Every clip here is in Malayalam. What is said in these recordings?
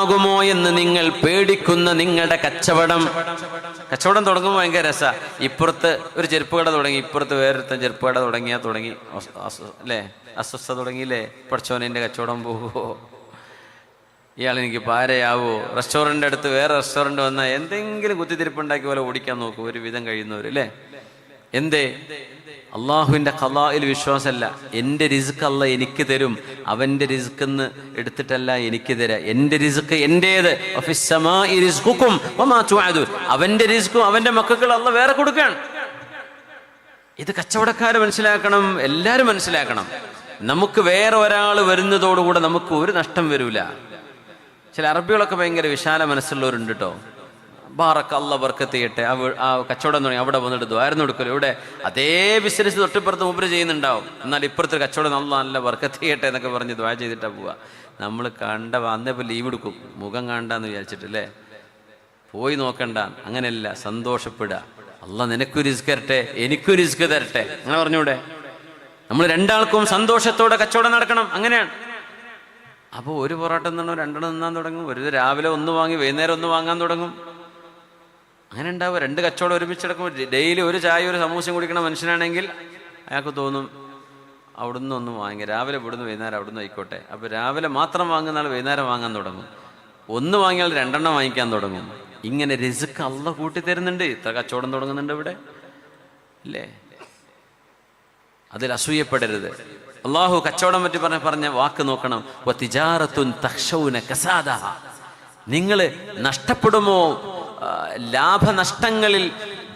ആകുമോ എന്ന് നിങ്ങൾ പേടിക്കുന്ന നിങ്ങളുടെ കച്ചവടം തുടങ്ങുമ്പോൾ ഭയങ്കര രസാ. ഇപ്പുറത്ത് ഒരു ചെരുപ്പ് കട തുടങ്ങി, ഇപ്പുറത്ത് വേറൊരുത്ത ചെരുപ്പ് കട തുടങ്ങി അല്ലേ, അസ്വസ്ഥ തുടങ്ങിയില്ലേ, പഠിച്ചോനെ കച്ചവടം പോകുമോ, ഇയാളെനിക്ക് പാരയാവോ, റെസ്റ്റോറൻ്റ് അടുത്ത് വേറെ റെസ്റ്റോറൻറ്റ് വന്നാൽ എന്തെങ്കിലും കുത്തിത്തിരിപ്പുണ്ടാക്കി പോലെ ഓടിക്കാൻ നോക്കും ഒരു വിധം കഴിയുന്നവർ അല്ലേ. എന്തേ? അള്ളാഹുവിൻ്റെ ഖളായിൽ വിശ്വാസമല്ല. എൻ്റെ റിസ്ക് അല്ല എനിക്ക് തരും, അവൻ്റെ റിസ്ക് എന്ന് എടുത്തിട്ടല്ല എനിക്ക് തരാം. എൻ്റെ റിസ്ക് എൻ്റേത്, അവൻ്റെ റിസ്ക്കും അവൻ്റെ മക്കൾക്ക് അല്ല വേറെ കൊടുക്കുകയാണ്. ഇത് കച്ചവടക്കാർ മനസ്സിലാക്കണം, എല്ലാവരും മനസ്സിലാക്കണം. നമുക്ക് വേറെ ഒരാൾ വരുന്നതോടുകൂടെ നമുക്ക് ഒരു നഷ്ടം വരില്ല. ചില അറബികളൊക്കെ ഭയങ്കര വിശാല മനസ്സുള്ളവരുണ്ട് കേട്ടോ. ബാറക്ക് അല്ല ബർക്കത്ത് ചെയ്യട്ടെ, ആ കച്ചവടം തുടങ്ങി അവിടെ വന്നിട്ട് ദ്വാരം കൊടുക്കലും, ഇവിടെ അതേ ബിസിനസ് തൊട്ടിപ്പുറത്ത് മുമ്പ് ചെയ്യുന്നുണ്ടാവും, എന്നാൽ ഇപ്പുറത്തെ കച്ചവടം നല്ല ബർക്കത്ത് ചെയ്യട്ടെ എന്നൊക്കെ പറഞ്ഞ് ദ്വാ ചെയ്തിട്ടാണ് പോവുക. നമ്മൾ അന്നേപ്പോൾ ലീവ് എടുക്കും, മുഖം കാണണ്ടെന്ന് വിചാരിച്ചിട്ടല്ലേ, പോയി നോക്കണ്ട. അങ്ങനെയല്ല, സന്തോഷപ്പെടുക. അല്ല നിനക്കും റിസ്ക് തരട്ടെ, എനിക്കും റിസ്ക് തരട്ടെ, അങ്ങനെ പറഞ്ഞൂടെ? നമ്മൾ രണ്ടാൾക്കും സന്തോഷത്തോടെ കച്ചവടം നടക്കണം. അങ്ങനെയാണ്. അപ്പോൾ ഒരു പൊറോട്ട നിന്നോ രണ്ടെണ്ണം തിന്നാൻ തുടങ്ങും, ഒരു രാവിലെ ഒന്ന് വാങ്ങി വൈകുന്നേരം ഒന്ന് വാങ്ങാൻ തുടങ്ങും. അങ്ങനെ ഉണ്ടാവുക. രണ്ട് കച്ചവടം ഒരുമിച്ചെടുക്കുമ്പോൾ ഡെയിലി ഒരു ചായ ഒരു സമൂസയും കുടിക്കണ മനുഷ്യനാണെങ്കിൽ അയാൾക്ക് തോന്നും അവിടുന്ന് ഒന്ന് വാങ്ങി, രാവിലെ ഇവിടുന്ന് വൈകുന്നേരം അവിടുന്ന് ആയിക്കോട്ടെ. അപ്പോൾ രാവിലെ മാത്രം വാങ്ങുന്ന ആൾ വൈകുന്നേരം വാങ്ങാൻ തുടങ്ങും, ഒന്ന് വാങ്ങിയാൽ രണ്ടെണ്ണം വാങ്ങിക്കാൻ തുടങ്ങും. ഇങ്ങനെ റിസ്ക് അള്ള കൂട്ടിത്തരുന്നുണ്ട്. ഇത്ര കച്ചവടം തുടങ്ങുന്നുണ്ട് ഇവിടെ അല്ലേ. അതിൽ അസൂയപ്പെടരുത്. അള്ളാഹു കച്ചവടം പറ്റി പറഞ്ഞ വാക്ക് നോക്കണം. നിങ്ങൾ നഷ്ടപ്പെടുമോ, ലാഭനഷ്ടങ്ങളിൽ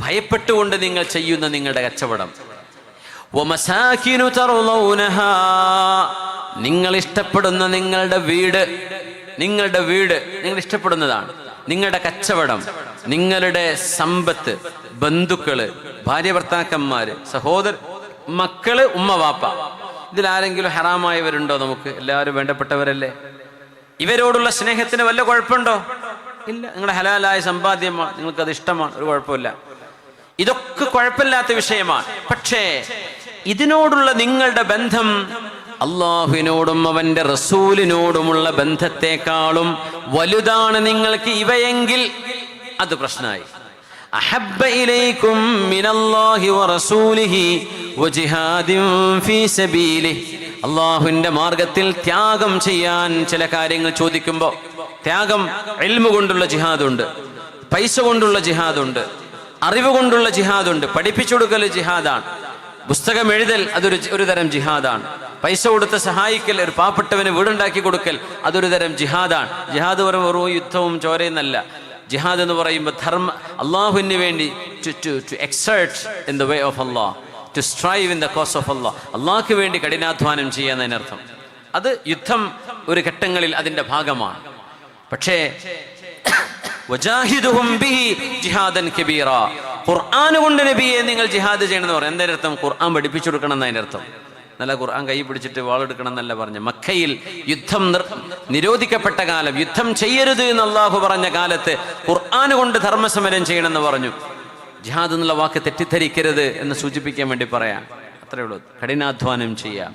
ഭയപ്പെട്ടുകൊണ്ട് നിങ്ങൾ ചെയ്യുന്ന നിങ്ങളുടെ കച്ചവടം. നിങ്ങൾ ഇഷ്ടപ്പെടുന്ന നിങ്ങളുടെ വീട് നിങ്ങൾ ഇഷ്ടപ്പെടുന്നതാണ്. നിങ്ങളുടെ കച്ചവടം, നിങ്ങളുടെ സമ്പത്ത്, ബന്ധുക്കള്, ഭാര്യ ഭർത്താക്കന്മാര്, സഹോദര മക്കള്, ഉമ്മ വാപ്പ, ഇതിലാരെങ്കിലും ഹറാമായവരുണ്ടോ? നമുക്ക് എല്ലാവരും വേണ്ടപ്പെട്ടവരല്ലേ. ഇവരോടുള്ള സ്നേഹത്തിന് വല്ല കുഴപ്പമുണ്ടോ? ഇല്ല. നിങ്ങളുടെ ഹലാലായ സമ്പാദ്യമാണ്, നിങ്ങൾക്കത് ഇഷ്ടമാണ്, ഒരു കുഴപ്പമില്ല. ഇതൊക്കെ കുഴപ്പമില്ലാത്ത വിഷയമാണ്. പക്ഷേ ഇതിനോടുള്ള നിങ്ങളുടെ ബന്ധം അള്ളാഹുവിനോടും അവന്റെ റസൂലിനോടുമുള്ള ബന്ധത്തെക്കാളും വലുതാണ് നിങ്ങൾക്ക് ഇവയെങ്കിൽ അത് പ്രശ്നമായി. അഹബ്ബ ഇലൈക്കും മിനല്ലാഹി വറസൂലിഹി വജിഹാദിൻ ഫീ സബീലിഹി. അള്ളാഹുവിന്റെ മാർഗത്തിൽ ത്യാഗം ചെയ്യാൻ ചില കാര്യങ്ങൾ ചോദിക്കുമ്പോൾ, ത്യാഗം ഇൽമു കൊണ്ടുള്ള ജിഹാദുണ്ട്, പൈസ കൊണ്ടുള്ള ജിഹാദുണ്ട്, അറിവ് കൊണ്ടുള്ള ജിഹാദുണ്ട്. പഠിപ്പിച്ചു കൊടുക്കൽ ജിഹാദാണ്. പുസ്തകം എഴുതൽ ഒരു തരം ജിഹാദാണ്. പൈസ കൊടുത്ത് സഹായിക്കൽ, ഒരു പാവപ്പെട്ടവന് വീടുണ്ടാക്കി കൊടുക്കൽ, അതൊരു തരം ജിഹാദാണ്. ജിഹാദ് വെറും യുദ്ധവും ചോരയെന്നല്ല. ജിഹാദ് എന്ന് പറയുമ്പോൾ അള്ളാഹുവിന് വേണ്ടി to exert in the way of Allah, to strive in the cause of Allah, അള്ളാഹ്ക്ക് വേണ്ടി കഠിനാധ്വാനം ചെയ്യുന്നതിനർത്ഥം. അത് യുദ്ധം ഒരു ഘട്ടങ്ങളിൽ അതിന്റെ ഭാഗമാണ്. പക്ഷേ ഖുർആൻ കൊണ്ട് നബിയെ നിങ്ങൾ ജിഹാദ് ചെയ്യണമെന്ന് പറയും. എന്താ അർത്ഥം? ഖുർആൻ പഠിപ്പിച്ചു കൊടുക്കണം എന്നതിന്റെ അർത്ഥം. നല്ല ഖുർആൻ കൈ പിടിച്ചിട്ട് വാളെടുക്കണം എന്നല്ല പറഞ്ഞു. മക്കയിൽ യുദ്ധം നിരോധിക്കപ്പെട്ട കാലം, യുദ്ധം ചെയ്യരുത് എന്ന് അള്ളാഹു പറഞ്ഞ കാലത്ത് ഖുർആൻ കൊണ്ട് ധർമ്മസമരം ചെയ്യണമെന്ന് പറഞ്ഞു. ജിഹാദ് എന്നുള്ള വാക്ക് തെറ്റിദ്ധരിക്കരുത് എന്ന് സൂചിപ്പിക്കാൻ വേണ്ടി പറയാം. അത്രയേ ഉള്ളൂ. കഠിനാധ്വാനം ചെയ്യാം,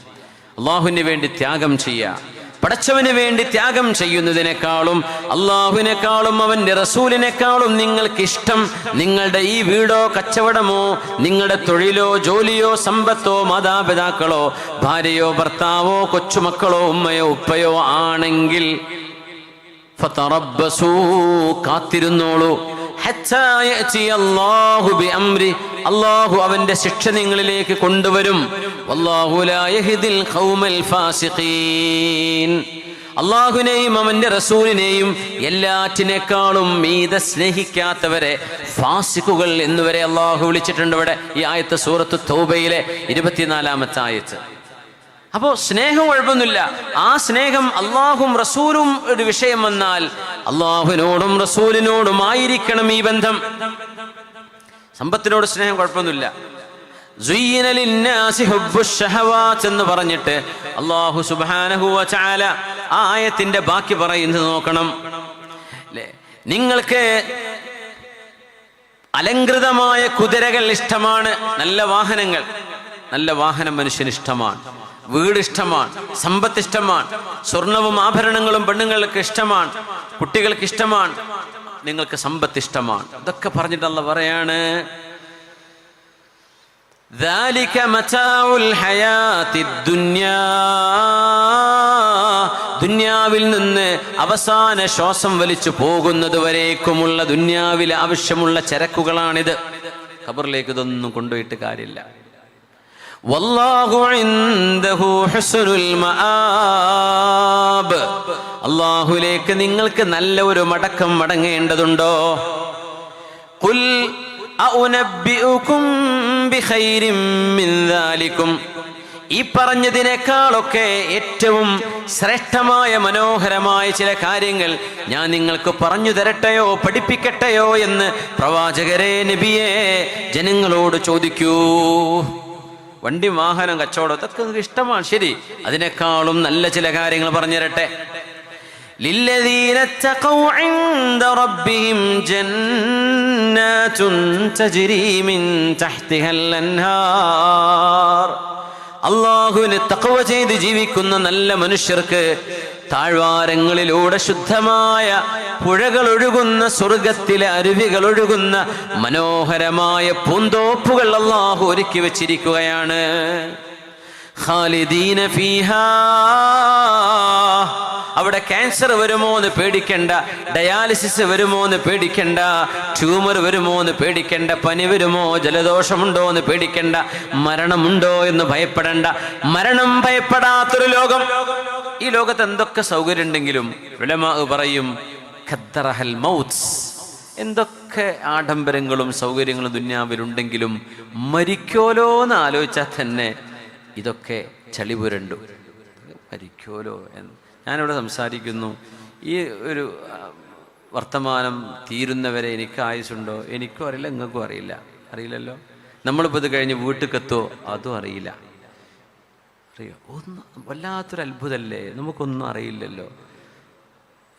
അള്ളാഹുവിന് വേണ്ടി ത്യാഗം ചെയ്യാം. പടച്ചവന് വേണ്ടി ത്യാഗം ചെയ്യുന്നതിനേക്കാളും അള്ളാഹുവിനേക്കാളും അവന്റെ റസൂലിനേക്കാളും നിങ്ങൾക്ക് ഇഷ്ടം നിങ്ങളുടെ ഈ വീടോ കച്ചവടമോ നിങ്ങളുടെ തൊഴിലോ ജോലിയോ സമ്പത്തോ മാതാപിതാക്കളോ ഭാര്യയോ ഭർത്താവോ കൊച്ചുമക്കളോ ഉമ്മയോ ഉപ്പയോ ആണെങ്കിൽ ഫതറബ്ബസൂ, കാത്തിരുന്നോളൂ. അള്ളാഹു അവന്റെ ശിക്ഷ നിങ്ങളിലേക്ക് കൊണ്ടുവരും. വല്ലാഹു ലാ യഹ്ദിൽ ഖൗമൽ ഫാസിഖീൻ. അള്ളാഹുവിനെയും അവന്റെ റസൂലിനെയും എല്ലാറ്റിനേക്കാളും മീതെ സ്നേഹിക്കാത്തവരെ ഫാസിഖുകൾ എന്നുവരെ അള്ളാഹു വിളിച്ചിട്ടുണ്ട്. ഇവിടെ ഈ ആയത്ത് സൂറത്ത് തൗബയിലെ 24-ാമത്തെ ആയത്ത്. അപ്പോൾ സ്നേഹം കുഴപ്പമൊന്നുമില്ല. ആ സ്നേഹം അള്ളാഹും റസൂലും ഒരു വിഷയം വന്നാൽ അള്ളാഹുവിനോടും റസൂലിനോടും ആയിരിക്കണം ഈ ബന്ധം. സമ്പത്തിനോട് സ്നേഹം കുഴപ്പമൊന്നുമില്ല. സുയ്യിന ലിന്നാസി ഹുബ്ബുശ് ശഹവാത്ത് എന്ന് പറഞ്ഞിട്ട് അല്ലാഹു സുബ്ഹാനഹു വ തആല ആ ആയത്തിന്റെ ബാക്കി പറയുന്നത് നോക്കണം. നിങ്ങൾക്ക് അലങ്കൃതമായ കുതിരകൾ ഇഷ്ടമാണ്, നല്ല വാഹനം മനുഷ്യന് ഇഷ്ടമാണ്. വീട് ഇഷ്ടമാണ്, സമ്പത്ത് ഇഷ്ടമാണ്, സ്വർണവും ആഭരണങ്ങളും പെണ്ണുങ്ങൾക്ക് ഇഷ്ടമാണ്, കുട്ടികൾക്ക് ഇഷ്ടമാണ്, നിങ്ങൾക്ക് സമ്പത്ത് ഇഷ്ടമാണ്. ഇതൊക്കെ പറഞ്ഞിട്ട് അല്ലാഹു പറയാണ് ذَلِكَ مَتَاعُ الْحَيَاةِ الدُّنْيَا ദുന്യാവിൽ നിന്ന് അവസാന ശ്വാസം വലിച്ചു പോകുന്നത് വരേക്കുമുള്ള ദുന്യാവിൽ ആവശ്യമുള്ള ചരക്കുകളാണിത്. ഖബറിലേക്ക് ഇതൊന്നും കൊണ്ടുപോയിട്ട് കാര്യമില്ല. വല്ലാഹു ഇൻദഹു ഹുസ്നുൽ മആബ്, അല്ലാഹുവിലേക്ക് നിങ്ങൾക്ക് നല്ല ഒരു മടക്കം മടങ്ങേണ്ടതുണ്ടോ? ഖുൽ അഉനബ്ബിഉകും ബിഖൈരിൻ മിൻ ദാലികും, ഈ പറഞ്ഞതിനേക്കാളൊക്കെ ഏറ്റവും ശ്രേഷ്ഠമായ മനോഹരമായ ചില കാര്യങ്ങൾ ഞാൻ നിങ്ങൾക്ക് പറഞ്ഞു തരട്ടെയോ പഠിപ്പിക്കട്ടെയോ എന്ന് പ്രവാചകരെ, നബിയെ, ജനങ്ങളോട് ചോദിക്കൂ. വണ്ടി വാഹനം കച്ചവടം ഇതൊക്കെ നിങ്ങൾക്ക് ഇഷ്ടമാണ്, ശരി, അതിനേക്കാളും നല്ല ചില കാര്യങ്ങൾ പറഞ്ഞു തരട്ടെ. للذين اتقوا عند ربهم جنات تجري من تحتها الأنهار, അല്ലാഹുവിനെ തഖ്വ ചെയ്ത് ജീവിക്കുന്ന നല്ല മനുഷ്യർക്ക് താഴ്വാരങ്ങളിലൂടെ ശുദ്ധമായ പുഴകൾ ഒഴുകുന്ന, സ്വർഗത്തിലെ അരുവികൾ ഒഴുകുന്ന മനോഹരമായ പൂന്തോപ്പുകൾ അല്ലാഹു ഒരുക്കി വെച്ചിരിക്കുകയാണ്. ഖാലിദീന ഫീഹാ, അവിടെ ക്യാൻസർ വരുമോ എന്ന് പേടിക്കണ്ട, ഡയാലിസിസ് വരുമോ എന്ന് പേടിക്കണ്ട, ട്യൂമർ വരുമോ എന്ന് പേടിക്കണ്ട, പനി വരുമോ, ജലദോഷമുണ്ടോ എന്ന് പേടിക്കണ്ട, മരണമുണ്ടോ എന്ന് ഭയപ്പെടണ്ട. മരണം ഭയപ്പെടാത്തൊരു ലോകം. ഈ ലോകത്ത് എന്തൊക്കെ സൗകര്യം ഉണ്ടെങ്കിലും ഉലമാ പറയും ഖദ്ദറഹൽ മൗത്ത്, എന്തൊക്കെ ആഡംബരങ്ങളും സൗകര്യങ്ങളും ദുന്യാവിലുണ്ടെങ്കിലും മരിക്കോലോ എന്ന് ആലോചിച്ചാൽ തന്നെ ഇതൊക്കെ ചളിപുരണ്ടു. മരിക്കോലോ എന്ന് ഞാനിവിടെ സംസാരിക്കുന്നു. ഈ ഒരു വർത്തമാനം തീരുന്നവരെ എനിക്ക് ആയുസുണ്ടോ? എനിക്കും അറിയില്ല, നിങ്ങൾക്കും അറിയില്ലല്ലോ. നമ്മളിപ്പോൾ ഇത് കഴിഞ്ഞ് വീട്ടിലെത്തോ? അതും അറിയില്ല. അറിയോ? ഒന്ന് വല്ലാത്തൊരു അത്ഭുതമല്ലേ, നമുക്കൊന്നും അറിയില്ലല്ലോ.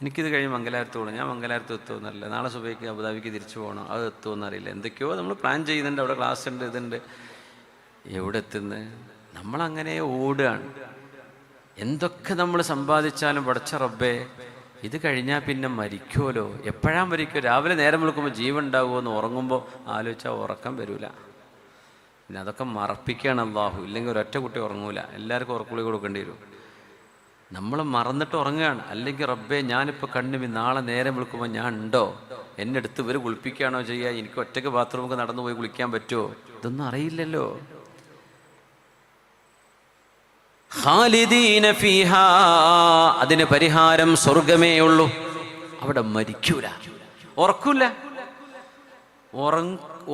എനിക്കിത് കഴിഞ്ഞ് മംഗലാപുരത്ത് പോകണം, ഞാൻ മംഗലാപുരത്ത് എത്തുമെന്നറിയില്ല. നാളെ സുബൈക്ക് അബുദാബിക്ക് തിരിച്ചു പോകണം, അത് എത്തുമെന്നറിയില്ല. എന്തൊക്കെയോ നമ്മൾ പ്ലാൻ ചെയ്യുന്നുണ്ട്, അവിടെ ക്ലാസ് ഉണ്ട്, ഇതുണ്ട്. എവിടെ എത്തുന്നത്? നമ്മളങ്ങനെ ഓടുകയാണ്. എന്തൊക്കെ നമ്മൾ സമ്പാദിച്ചാലും പടച്ച റബ്ബേ, ഇത് കഴിഞ്ഞാൽ പിന്നെ മരിക്കുമല്ലോ. എപ്പോഴാ മരിക്കുമോ? രാവിലെ നേരം വിളിക്കുമ്പോൾ ജീവൻ ഉണ്ടാകുമോ എന്ന് ഉറങ്ങുമ്പോൾ ആലോചിച്ചാൽ ഉറക്കം വരില്ല. പിന്നെ അതൊക്കെ മറപ്പിക്കുകയാണ് അല്ലാഹു. ഇല്ലെങ്കിൽ ഒരൊറ്റ കുട്ടി ഉറങ്ങൂല, എല്ലാവർക്കും ഉറക്കുളി കൊടുക്കേണ്ടി വരും. നമ്മൾ മറന്നിട്ട് ഉറങ്ങുകയാണ്. അല്ലെങ്കിൽ റബ്ബേ, ഞാനിപ്പോൾ കണ്ണുമി നാളെ നേരം വിളിക്കുമ്പോൾ ഞാൻ ഉണ്ടോ? എന്നെ അടുത്ത് ഇവർ കുളിപ്പിക്കുകയാണോ ചെയ്യുക? എനിക്ക് ഒറ്റയ്ക്ക് ബാത്റൂമൊക്കെ നടന്നു പോയി കുളിക്കാൻ പറ്റുമോ? ഇതൊന്നും അറിയില്ലല്ലോ. ഖാലിദീന ഫീഹാ, അതിന് പരിഹാരം സ്വർഗമേ ഉള്ളൂ. അവിടെ മരിക്കൂല, ഉറക്കൂല.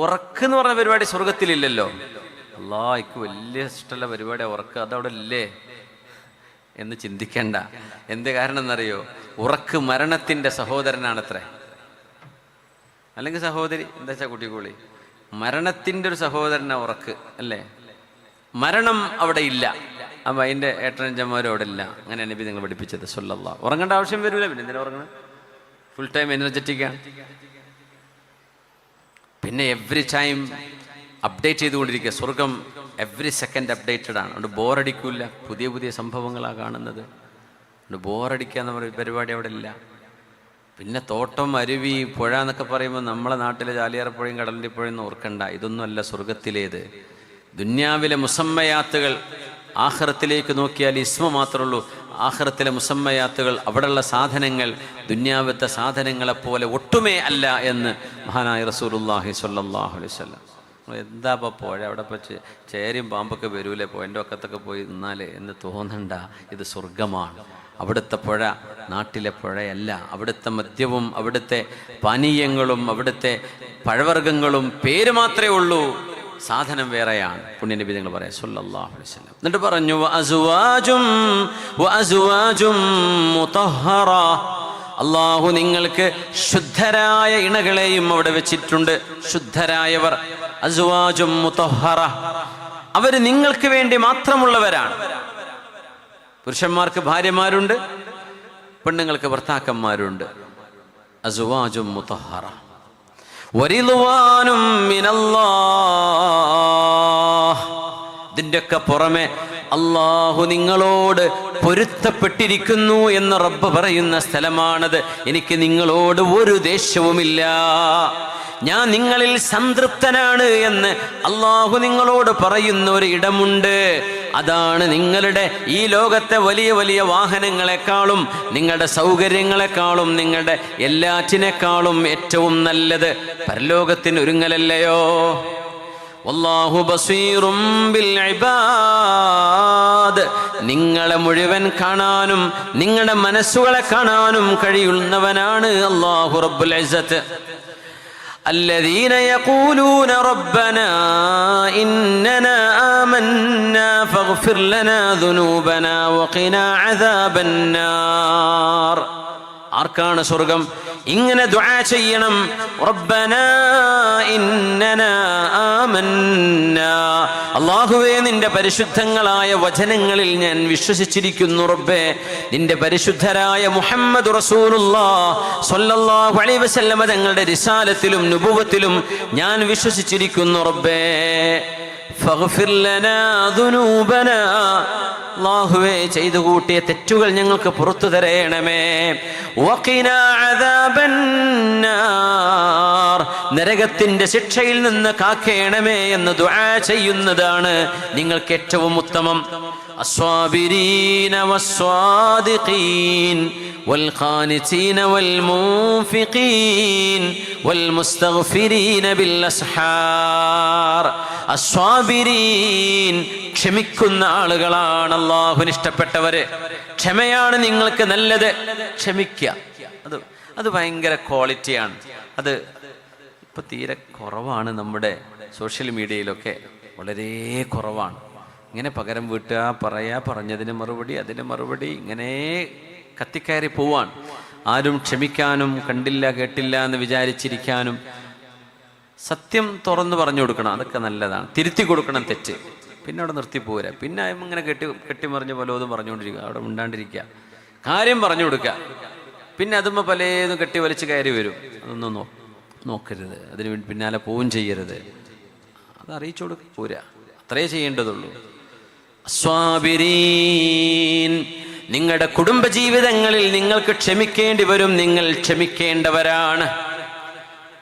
ഉറക്കെന്ന് പറഞ്ഞ പരിപാടി സ്വർഗത്തിലില്ലല്ലോ. അല്ലാഹ്, എനിക്ക് വലിയ ഇഷ്ടമുള്ള പരിപാടി ഉറക്ക്, അതവിടെ ഇല്ലേ എന്ന് ചിന്തിക്കണ്ട. എന്ത് കാരണം എന്നറിയോ? ഉറക്ക് മരണത്തിന്റെ സഹോദരനാണത്രേ. അല്ലെങ്കിൽ സഹോദരി, എന്താ വെച്ചാൽ കുട്ടിക്കോളി, മരണത്തിന്റെ ഒരു സഹോദരനാ ഉറക്ക്, അല്ലേ? മരണം അവിടെ ഇല്ല. അപ്പം അതിൻ്റെ ഏട്ടനഞ്ചന്മാരും അവിടെ ഇല്ല. അങ്ങനെ നബി നിങ്ങൾ പഠിപ്പിച്ചത് സല്ലല്ലാഹു. ഉറങ്ങേണ്ട ആവശ്യം വരില്ല. പിന്നെ എന്തിനാ ഉറങ്ങണം? ഫുൾ ടൈം എനർജറ്റിക്കാണ്. പിന്നെ എവറി ടൈം അപ്ഡേറ്റ് ചെയ്തുകൊണ്ടിരിക്കുക. സ്വർഗം എവറി സെക്കൻഡ് അപ്ഡേറ്റഡ് ആണ്. അതുകൊണ്ട് ബോറടിക്കില്ല. പുതിയ പുതിയ സംഭവങ്ങളാണ് കാണുന്നത്. അതുകൊണ്ട് ബോറടിക്കുക എന്ന് പറയുന്ന പരിപാടി അവിടെ ഇല്ല. പിന്നെ തോട്ടം, അരുവി, പുഴ എന്നൊക്കെ പറയുമ്പോൾ നമ്മളെ നാട്ടിലെ ചാലിയാറപ്പുഴയും കടലിൻ്റെ പുഴയും ഓർക്കണ്ട. ഇതൊന്നും അല്ല സ്വർഗത്തിലേത്. ദുന്യാവിലെ മുസമ്മയാത്തുകൾ ആഖിറത്തിലേക്ക് നോക്കിയാൽ ഇസ്മ മാത്രമേ ഉള്ളൂ. ആഖിറത്തിലെ മുസമ്മയാത്തുകൾ, അവിടെയുള്ള സാധനങ്ങൾ ദുന്യാവിലത്തെ സാധനങ്ങളെപ്പോലെ ഒട്ടുമേ അല്ല എന്ന് മഹാനായ റസൂലുള്ളാഹി സ്വല്ലല്ലാഹു അലൈഹി വസല്ലം. എന്താ ഇപ്പോൾ പുഴ അവിടെ ഇപ്പോൾ ചേരിയും പാമ്പൊക്കെ വരൂലേ, എൻ്റെ ഒക്കത്തൊക്കെ പോയി നിന്നാലേ എന്ന് തോന്നണ്ട. ഇത് സ്വർഗമാണ്. അവിടുത്തെ പുഴ നാട്ടിലെ പുഴയല്ല. അവിടുത്തെ മദ്യവും അവിടുത്തെ പാനീയങ്ങളും അവിടുത്തെ പഴവർഗ്ഗങ്ങളും പേര് മാത്രമേ ഉള്ളൂ, സാധനം വേറെയാണ്. പുണ്യനബി നിങ്ങൾ പറയാം സല്ലല്ലാഹു അലൈഹി വസല്ലം. എന്നിട്ട് പറഞ്ഞു വഅസ്വാജും മുതഹ്ഹറ, അല്ലാഹു നിങ്ങൾക്ക് ശുദ്ധരായ ഇണകളെയും അവിടെ വെച്ചിട്ടുണ്ട്. ശുദ്ധരായവർ, അസ്വാജും മുതഹ്ഹറ, അവർ നിങ്ങൾക്ക് വേണ്ടി മാത്രമുള്ളവരാണ്. പുരുഷന്മാർക്ക് ഭാര്യമാരുണ്ട്, പെണ്ണുങ്ങൾക്ക് ഭർത്താക്കന്മാരുണ്ട്. അസ്വാജും മുതഹ്ഹറ വറിദ്വാനും മിനല്ലാഹ്. ഇതിൻ്റെയൊക്കെ പുറമെ അള്ളാഹു നിങ്ങളോട് പൊരുത്തപ്പെട്ടിരിക്കുന്നു എന്ന് റബ്ബ് പറയുന്ന സ്ഥലമാണത്. എനിക്ക് നിങ്ങളോട് ഒരു ദേഷ്യവുമില്ല, ഞാൻ നിങ്ങളിൽ സംതൃപ്തനാണ് എന്ന് അള്ളാഹു നിങ്ങളോട് പറയുന്ന ഒരു ഇടമുണ്ട്. അതാണ് നിങ്ങളുടെ ഈ ലോകത്തെ വലിയ വലിയ വാഹനങ്ങളെക്കാളും നിങ്ങളുടെ സൗകര്യങ്ങളെക്കാളും നിങ്ങളുടെ എല്ലാറ്റിനേക്കാളും ഏറ്റവും നല്ലത് പരലോകത്തിന് ഒരുങ്ങലല്ലയോ? വല്ലാഹു ബസീറും ബിൽ ഇബാദ്. നിങ്ങളെ മുഴുവൻ കാണാനും നിങ്ങളുടെ മനസ്സുകളെ കാണാനും കഴിയുന്നവനാണ് അല്ലാഹു റബ്ബുൽ ഇസ്സത്ത്. الذين يقولون ربنا إننا آمنا فاغفر لنا ذنوبنا وقنا عذاب النار. ആർക്കാണ് സ്വർഗം? ഇങ്ങനെ ദുആ ചെയ്യണം. റബ്ബനാ ഇന്നനാ ആമന്നാ, അല്ലാഹുവേ നിന്റെ പരിശുദ്ധങ്ങളായ വചനങ്ങളിൽ ഞാൻ വിശ്വസിച്ചിരിക്കുന്നു. റബ്ബേ നിന്റെ പരിശുദ്ധരായ മുഹമ്മദ് റസൂലുള്ളാഹ് സ്വല്ലല്ലാഹു അലൈഹി വസല്ലമ തങ്ങളുടെ റിസാലത്തിലും നുബുവത്തിലും ഞാൻ വിശ്വസിച്ചിരിക്കുന്നു. റബ്ബേ ഫഗ്ഫിർ ലനാ ദുനൂബനാ, അല്ലാഹുവേ ചെയ്തു കൂട്ടിയ തെറ്റുകൾ ഞങ്ങൾക്ക് പുറത്തു തരേണമേ. വഖിനാ അദാബന്നാർ, നരകത്തിന്റെ ശിക്ഷയിൽ നിന്ന് കാക്കേണമേ എന്ന് ദുആ ചെയ്യുന്നതാണ് നിങ്ങൾക്ക് ഏറ്റവും ഉത്തമം. അസ്വാബിരീന വസ്വാദിഖീൻ والقانتين والمنفقين والمستغفرين بالأسحار. അസ്വാബിരീൻ, ക്ഷമിക്കുന്ന ആളുകളാണ് അല്ലാഹുവിന് ഇഷ്ടപ്പെട്ടവര്. ക്ഷമയാണ് നിങ്ങൾക്ക് നല്ലത്. ക്ഷമിക്കുക, അത് ഭയങ്കര ക്വാളിറ്റിയാണ്. അത് ഇപ്പൊ തീരെ കുറവാണ്. നമ്മുടെ സോഷ്യൽ മീഡിയയിലൊക്കെ വളരെ കുറവാണ്. ഇങ്ങനെ പകരം വീട്ടുക, പറയാ, പറഞ്ഞതിന് മറുപടി, അതിന് മറുപടി, ഇങ്ങനെ കത്തിക്കയറി പോവാൻ. ആരും ക്ഷമിക്കാനും കണ്ടില്ല കേട്ടില്ല എന്ന് വിചാരിച്ചിരിക്കാനും. സത്യം തുറന്നു പറഞ്ഞു കൊടുക്കണം, അതൊക്കെ നല്ലതാണ്. തിരുത്തി കൊടുക്കണം തെറ്റ്, പിന്നെ അവിടെ നിർത്തി പോരാ. പിന്നെ ഇങ്ങനെ കെട്ടിമറിഞ്ഞ് പലതും പറഞ്ഞുകൊണ്ടിരിക്കുക, അവിടെ മിണ്ടാണ്ടിരിക്കുക. കാര്യം പറഞ്ഞു കൊടുക്കുക. പിന്നെ അതുമ്പോൾ പലതും കെട്ടി വലിച്ച് കയറി വരും. അതൊന്നും നോക്കരുത്, അതിന് പിന്നാലെ പോവും ചെയ്യരുത്. അത് അറിയിച്ചു കൊടുക്കുക, പോരാ. അത്രേ ചെയ്യേണ്ടതുള്ളൂ. സ്വാബിരീൻ, നിങ്ങളുടെ കുടുംബജീവിതങ്ങളിൽ നിങ്ങൾക്ക് ക്ഷമിക്കേണ്ടി വരും. നിങ്ങൾ ക്ഷമിക്കേണ്ടവരാണ്.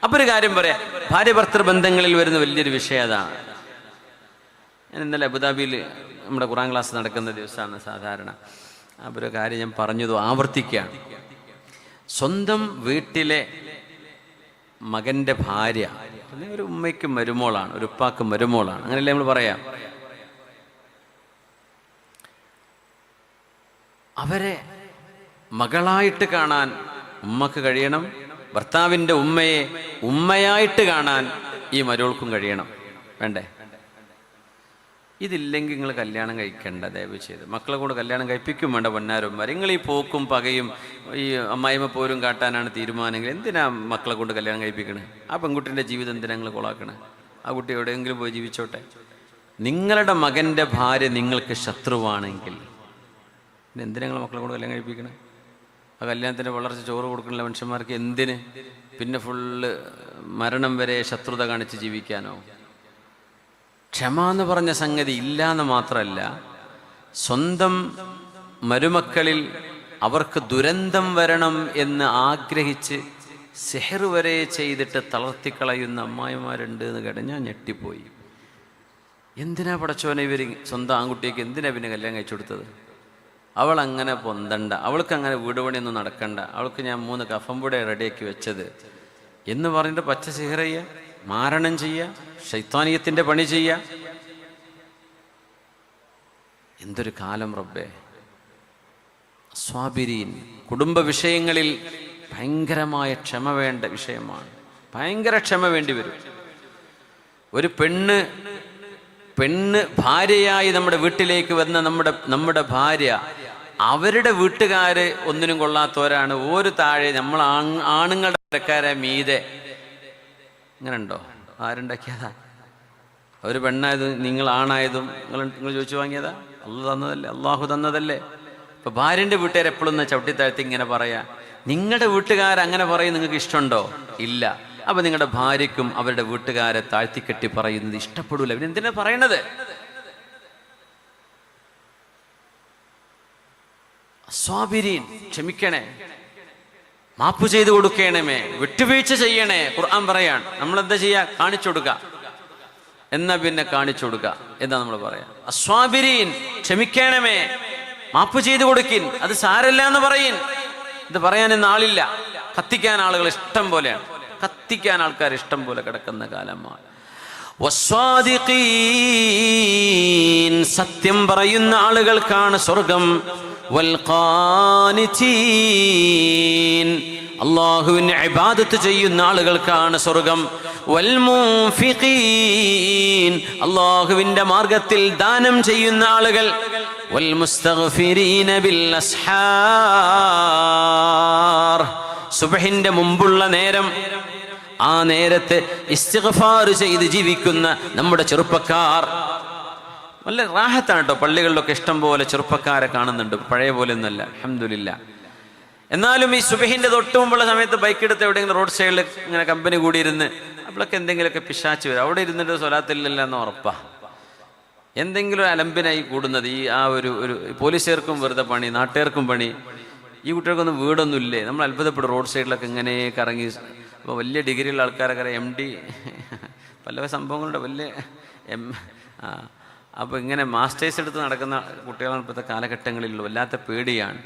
അപ്പൊ ഒരു കാര്യം പറയാം, ഭാര്യ ഭർത്തൃ ബന്ധങ്ങളിൽ വരുന്ന വലിയൊരു വിഷയം അതാണ്. ഞാൻ ഇന്നലെ അബുദാബിയിൽ നമ്മുടെ ഖുർആൻ ക്ലാസ് നടക്കുന്ന ദിവസമാണ് സാധാരണ. അപ്പോൾ ഒരു കാര്യം ഞാൻ പറഞ്ഞത് ആവർത്തിക്കുകയാണ്. സ്വന്തം വീട്ടിലെ മകൻ്റെ ഭാര്യ ഒരു ഉമ്മയ്ക്ക് മരുമോളാണ്, ഒരു ഉപ്പാക്ക് മരുമോളാണ്, അങ്ങനെയല്ലേ നമ്മൾ പറയാം. അവരെ മകളായിട്ട് കാണാൻ ഉമ്മക്ക് കഴിയണം. ഭർത്താവിൻ്റെ ഉമ്മയെ ഉമ്മയായിട്ട് കാണാൻ ഈ മരുമോൾക്കും കഴിയണം. വേണ്ടേ? ഇതില്ലെങ്കിൽ നിങ്ങൾ കല്യാണം കഴിക്കേണ്ട, ദയവ് ചെയ്ത്. മക്കളെ കൊണ്ട് കല്യാണം കഴിപ്പിക്കും വേണ്ട പൊന്നാരന്മാർ. നിങ്ങൾ ഈ പോക്കും പകയും ഈ അമ്മായിമ്മ പോരും കാട്ടാനാണ് തീരുമാനമെങ്കിൽ എന്തിനാ മക്കളെ കൊണ്ട് കല്യാണം കഴിപ്പിക്കണേ? ആ പെൺകുട്ടിൻ്റെ ജീവിതം എന്തിനാ നിങ്ങൾ കൊളാക്കണേ? ആ കുട്ടി എവിടെയെങ്കിലും പോയി ജീവിച്ചോട്ടെ. നിങ്ങളുടെ മകൻ്റെ ഭാര്യ നിങ്ങൾക്ക് ശത്രുവാണെങ്കിൽ പിന്നെ എന്തിനാ നിങ്ങൾ മക്കളെ കൊണ്ട് കല്യാണം കഴിപ്പിക്കണേ? ആ കല്യാണത്തിൻ്റെ വളർച്ച ചോറ് കൊടുക്കണില്ല മനുഷ്യന്മാർക്ക് എന്തിന്? പിന്നെ ഫുള്ള് മരണം വരെ ശത്രുത കാണിച്ച് ജീവിക്കാനോ? ക്ഷമ എന്ന് പറഞ്ഞ സംഗതി ഇല്ലാന്ന് മാത്രമല്ല, സ്വന്തം മരുമക്കളിൽ അവർക്ക് ദുരന്തം വരണം എന്ന് ആഗ്രഹിച്ച് സിഹർ വരെ ചെയ്തിട്ട് തളർത്തിക്കളയുന്ന അമ്മായിമാരുണ്ട് എന്ന് കേട്ട ഞാൻ ഞെട്ടിപ്പോയി. എന്തിനാ പടച്ചോനെ ഇവർ സ്വന്തം ആൺകുട്ടിക്ക് എന്തിനാ പിന്നെ കല്യാണം കഴിച്ചു കൊടുത്തത്? അവൾ അങ്ങനെ പൊന്തണ്ട, അവൾക്ക് അങ്ങനെ വീട് പണിയൊന്നും നടക്കണ്ട, അവൾക്ക് ഞാൻ 3 കഫംപൂടെ റെഡിയാക്കി വെച്ചത് എന്ന് പറഞ്ഞിട്ട് പച്ച സിഹർ ചെയ്യുക, മാരണം ചെയ്യുക, ശൈത്താനിയത്തിൻ്റെ പണി ചെയ്യുക. എന്തൊരു കാലം റബ്ബേ! സ്വാബിരീൻ, കുടുംബ വിഷയങ്ങളിൽ ഭയങ്കരമായ ക്ഷമ വേണ്ട വിഷയമാണ്. ഭയങ്കര ക്ഷമ വേണ്ടി വരും. ഒരു പെണ്ണ് ഭാര്യയായി നമ്മുടെ വീട്ടിലേക്ക് വന്ന നമ്മുടെ ഭാര്യ, അവരുടെ വീട്ടുകാര് ഒന്നിനും കൊള്ളാത്തവരാണ്. ഒരു താഴെ നമ്മൾ ആണുങ്ങളുടെ ആൾക്കാരെ മീതെ. ഇങ്ങനെ ഉണ്ടോ? ആരുണ്ടാക്കിയതാ? അവർ പെണ്ണായതും നിങ്ങൾ ആണായതും നിങ്ങൾ ചോദിച്ചു വാങ്ങിയതാ? അള്ളാഹു തന്നതല്ലേ? ഇപ്പൊ ഭാര്യന്റെ വീട്ടുകാർ എപ്പോഴും ചവിട്ടിത്താഴ്ത്തി ഇങ്ങനെ പറയാ. നിങ്ങളുടെ വീട്ടുകാരങ്ങനെ പറയും, നിങ്ങൾക്ക് ഇഷ്ടമുണ്ടോ? ഇല്ല. അപ്പൊ നിങ്ങളുടെ ഭാര്യയ്ക്കും അവരുടെ വീട്ടുകാരെ താഴ്ത്തിക്കെട്ടി പറയുന്നത് ഇഷ്ടപ്പെടൂല. പിന്നെ എന്തിനാ പറയണത്? സ്വാബിരീൻ, ക്ഷമിക്കണേ, മാപ്പ് ചെയ്തു കൊടുക്കണമേ, വിട്ടുവീഴ്ച ചെയ്യണേ. ഖുർആൻ പറയാൻ നമ്മളെന്താ ചെയ്യുക? കാണിച്ചു കൊടുക്കുക. എന്നാ പിന്നെ കാണിച്ചു കൊടുക്കുക എന്താ നമ്മൾ പറയാ? അസ്വാബിരീൻ, ക്ഷമിക്കണമേ, മാപ്പ് ചെയ്തു കൊടുക്കിൻ, അത് സാരല്ല എന്ന് പറയിൻ. ഇത് പറയാനൊന്നും ആളില്ല. കത്തിക്കാൻ ആളുകൾ ഇഷ്ടം പോലെയാണ്, കത്തിക്കാൻ ആൾക്കാർ ഇഷ്ടം പോലെ കിടക്കുന്ന കാലമാണ്. വസ്വാദിഖീൻ, സത്യം പറയുന്ന ആളുകൾക്കാണ് സ്വർഗം. വൽഖാനിതീൻ, അല്ലാഹുവിനെ ഇബാദത്ത് ചെയ്യുന്ന ആളുകൾക്കാണ് സ്വർഗം. വൽമുൻഫിഖീൻ, അല്ലാഹുവിന്റെ മാർഗത്തിൽ ദാനം ചെയ്യുന്ന ആളുകൾ. വൽമുസ്തഗ്ഫിരീന ബിൽ അസ്ഹാർ, സുബ്ഹിന്റെ മുമ്പുള്ള നേരം, ആ നേരത്തെ ഇസ്തിഗ്ഫാർ ചെയ്ത് ജീവിക്കുന്ന നമ്മുടെ ചെറുപ്പക്കാർ നല്ല റാഹത്താണ് കേട്ടോ. പള്ളികളിലൊക്കെ ഇഷ്ടം പോലെ ചെറുപ്പക്കാരെ കാണുന്നുണ്ട്, പഴയ പോലെ ഒന്നല്ല, അൽഹംദുലില്ലാ. എന്നാലും ഈ സുബഹിന്റെ തൊട്ട് മുമ്പുള്ള സമയത്ത് ബൈക്ക് എടുത്ത് എവിടെയെങ്കിലും റോഡ് സൈഡിൽ ഇങ്ങനെ കമ്പനി കൂടിയിരുന്ന് അപ്പോഴൊക്കെ എന്തെങ്കിലുമൊക്കെ പിശാച്ച് വരും. അവിടെ ഇരുന്നിട്ട് സ്വലാത്തില്ല എന്ന് ഉറപ്പാ. എന്തെങ്കിലും അലമ്പിനായി കൂടുന്നത് ഈ ഒരു പോലീസുകാർക്കും വെറുതെ പണി, നാട്ടുകാർക്കും പണി. ഈ കുട്ടികൾക്കൊന്നും വീടൊന്നും ഇല്ലേ? നമ്മൾ അത്ഭുതപ്പെടും. റോഡ് സൈഡിലൊക്കെ ഇങ്ങനെ കറങ്ങി. അപ്പോൾ വലിയ ഡിഗ്രിയുള്ള ആൾക്കാരൊക്കെ MD പല സംഭവങ്ങളുടെ വലിയ അപ്പോൾ ഇങ്ങനെ മാസ്റ്റേഴ്സ് എടുത്ത് നടക്കുന്ന കുട്ടികളാണ് ഇപ്പോഴത്തെ കാലഘട്ടങ്ങളിലുള്ള. വല്ലാത്ത പേടിയാണ്.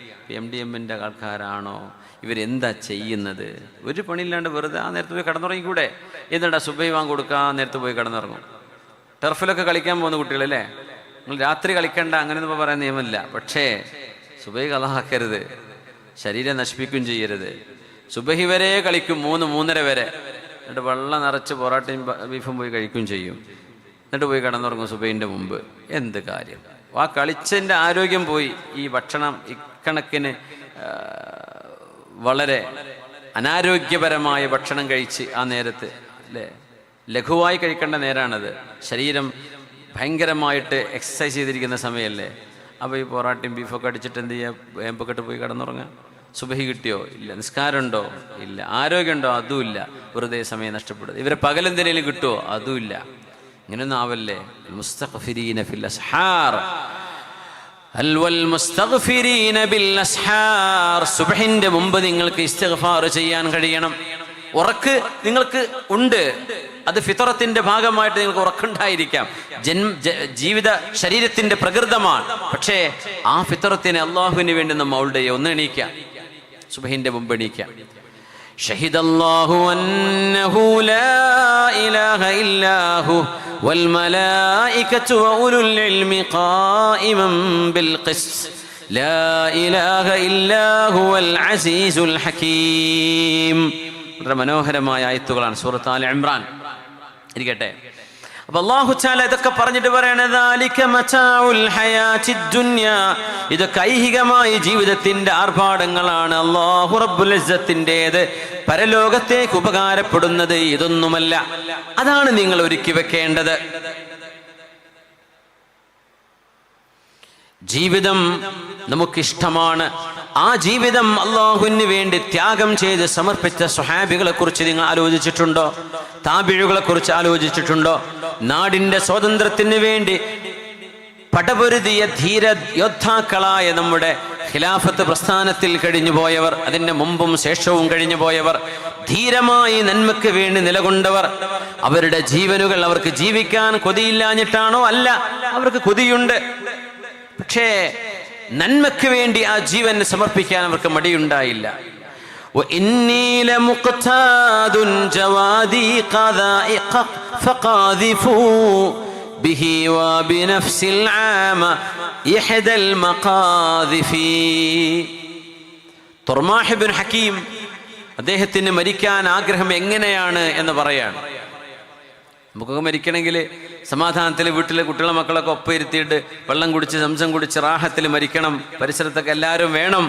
MDMൻ്റെ ആൾക്കാരാണോ? ഇവരെന്താ ചെയ്യുന്നത്? ഒരു പണിയില്ലാണ്ട് വെറുതെ ആ നേരത്ത് പോയി കടന്നുറങ്ങിക്കൂടെ? എന്നിട്ടാ സുബഹി വാങ്ങി കൊടുക്കുക, നേരത്ത് പോയി കടന്നുറങ്ങും. ടർഫിലൊക്കെ കളിക്കാൻ പോകുന്ന കുട്ടികളല്ലേ, നിങ്ങൾ രാത്രി കളിക്കണ്ട അങ്ങനെയൊന്നും പറയാൻ നിയമമില്ല. പക്ഷേ സുബഹി കളാക്കരുത്, ശരീരം നശിപ്പിക്കുകയും ചെയ്യരുത്. സുബഹി വരെ കളിക്കും, 3-3:30 വരെ. എന്നിട്ട് വെള്ളം നിറച്ച് പൊറാട്ടയും ബീഫും പോയി കഴിക്കുകയും ചെയ്യും. എന്നിട്ട് പോയി കിടന്നുറങ്ങും സുബഹിൻ്റെ മുമ്പ്. എന്ത് കാര്യം? ആ കളിച്ചതിൻ്റെ ആരോഗ്യം പോയി. ഈ ഭക്ഷണം ഇക്കണക്കിന് വളരെ അനാരോഗ്യപരമായ ഭക്ഷണം കഴിച്ച് ആ നേരത്ത് അല്ലേ, ലഘുവായി കഴിക്കേണ്ട നേരാണത്. ശരീരം ഭയങ്കരമായിട്ട് എക്സസൈസ് ചെയ്തിരിക്കുന്ന സമയമല്ലേ. അപ്പോൾ ഈ പൊറാട്ടയും ബീഫൊക്കെ അടിച്ചിട്ട് എന്ത് ചെയ്യുക? വേമ്പൊക്കെ പോയി കിടന്നുറങ്ങുക. സുബഹി കിട്ടിയോ? ഇല്ല. നിസ്കാരമുണ്ടോ? ഇല്ല. ആരോഗ്യമുണ്ടോ? അതുമില്ല. വെറുതെ സമയം നഷ്ടപ്പെടുന്നത്. ഇവരെ പകലെന്തിനേലും കിട്ടുമോ? അതുമില്ല. ഇങ്ങനെയൊന്നും ആവല്ലേ. മുസ്തഗ്ഫിരീന ഫിൽ അസ്ഹാർ, മുസ്തഗ്ഫിരീന ബിൽ അസ്ഹാർ, സുബ്ഹിന്റെ മുമ്പ് നിങ്ങൾക്ക് ഇസ്തിഗ്ഫാർ ചെയ്യാൻ കഴിയണം. ഉറക്ക് നിങ്ങൾക്ക് ഉണ്ട്, അത് ഫിത്രത്തിന്റെ ഭാഗമായിട്ട് നിങ്ങൾക്ക് ഉറക്കുണ്ടായിരിക്കാം. ജീവിത ശരീരത്തിന്റെ പ്രകൃതമാണ്. പക്ഷേ ആ ഫിത്രത്തിനെ അള്ളാഹുവിന് വേണ്ടി നമ്മൾ മൗൾഡ് ചെയ്യുക. ഒന്ന് എണീക്കാം, സുബ്ഹിന്റെ മുമ്പ് എണീക്കാം. ഷഹിദല്ലാഹു അന്നഹു ലാ ഇലാഹ ഇല്ലാഹു വൽ മലായികതു വഉലുൽ ഇൽമി ഖായിമൻ ബിൽ ഖിസ്ത് ലാ ഇലാഹ ഇല്ലാഹു വൽ അസീസുൽ ഹകീം. വളരെ മനോഹരമായ ആയത്തുകളാണ് സൂറത്ത് ആല ഇംറാൻ. ഇരിക്കട്ടെ. അപ്പോൾ അല്ലാഹു തആല ഇതൊക്കെ പറഞ്ഞിട്ട് പറയണത് ദാലിക മതാഉൽ ഹയാത്തിദ് ദുനിയ, ഇതൊക്കെ ഐഹികമായ ജീവിതത്തിന്റെ ആർഭാടങ്ങളാണ്. അല്ലാഹു റബ്ബുൽ ഇസ്സത്തിന്റേത് പരലോകത്തേക്ക് ഉപകാരപ്പെടുന്നത് ഇതൊന്നുമല്ല. അതാണ് നിങ്ങൾ ഒരുക്കി വെക്കേണ്ടത്. ജീവിതം നമുക്കിഷ്ടമാണ്. ആ ജീവിതം അള്ളാഹുവിന് വേണ്ടി ത്യാഗം ചെയ്ത് സമർപ്പിച്ച സ്വഹാബികളെ കുറിച്ച് നിങ്ങൾ ആലോചിച്ചിട്ടുണ്ടോ? താബിഴുകളെ കുറിച്ച് ആലോചിച്ചിട്ടുണ്ടോ? നാടിന്റെ സ്വാതന്ത്ര്യത്തിന് വേണ്ടി പടപൊരുതിയ ധീര യോദ്ധാക്കളായ നമ്മുടെ ഖിലാഫത്ത് പ്രസ്ഥാനത്തിൽ കഴിഞ്ഞു പോയവർ, അതിന്റെ മുമ്പും ശേഷവും കഴിഞ്ഞു പോയവർ, ധീരമായി നന്മയ്ക്ക് വേണ്ടി നിലകൊണ്ടവർ, അവരുടെ ജീവനുകൾ അവർക്ക് ജീവിക്കാൻ കൊതിയില്ലാഞ്ഞിട്ടാണോ? അല്ല, അവർക്ക് കൊതിയുണ്ട്. പക്ഷേ നന്മയ്ക്ക് വേണ്ടി ആ ജീവൻ സമർപ്പിക്കാൻ അവർക്ക് മടിയുണ്ടായില്ല. തുർമാഹ് ഇബ്നു ഹക്കീം അദ്ദേഹത്തിന് മരിക്കാൻ ആഗ്രഹം എങ്ങനെയാണ് എന്ന് പറയാണ്. നമുക്കൊക്കെ മരിക്കണമെങ്കിൽ സമാധാനത്തിൽ വീട്ടിലെ കുട്ടികളെ മക്കളൊക്കെ ഒപ്പം ഇരുത്തിയിട്ട് വെള്ളം കുടിച്ച് സംസം കുടിച്ച് റാഹത്തിൽ മരിക്കണം, പരിസരത്തൊക്കെ എല്ലാവരും വേണം,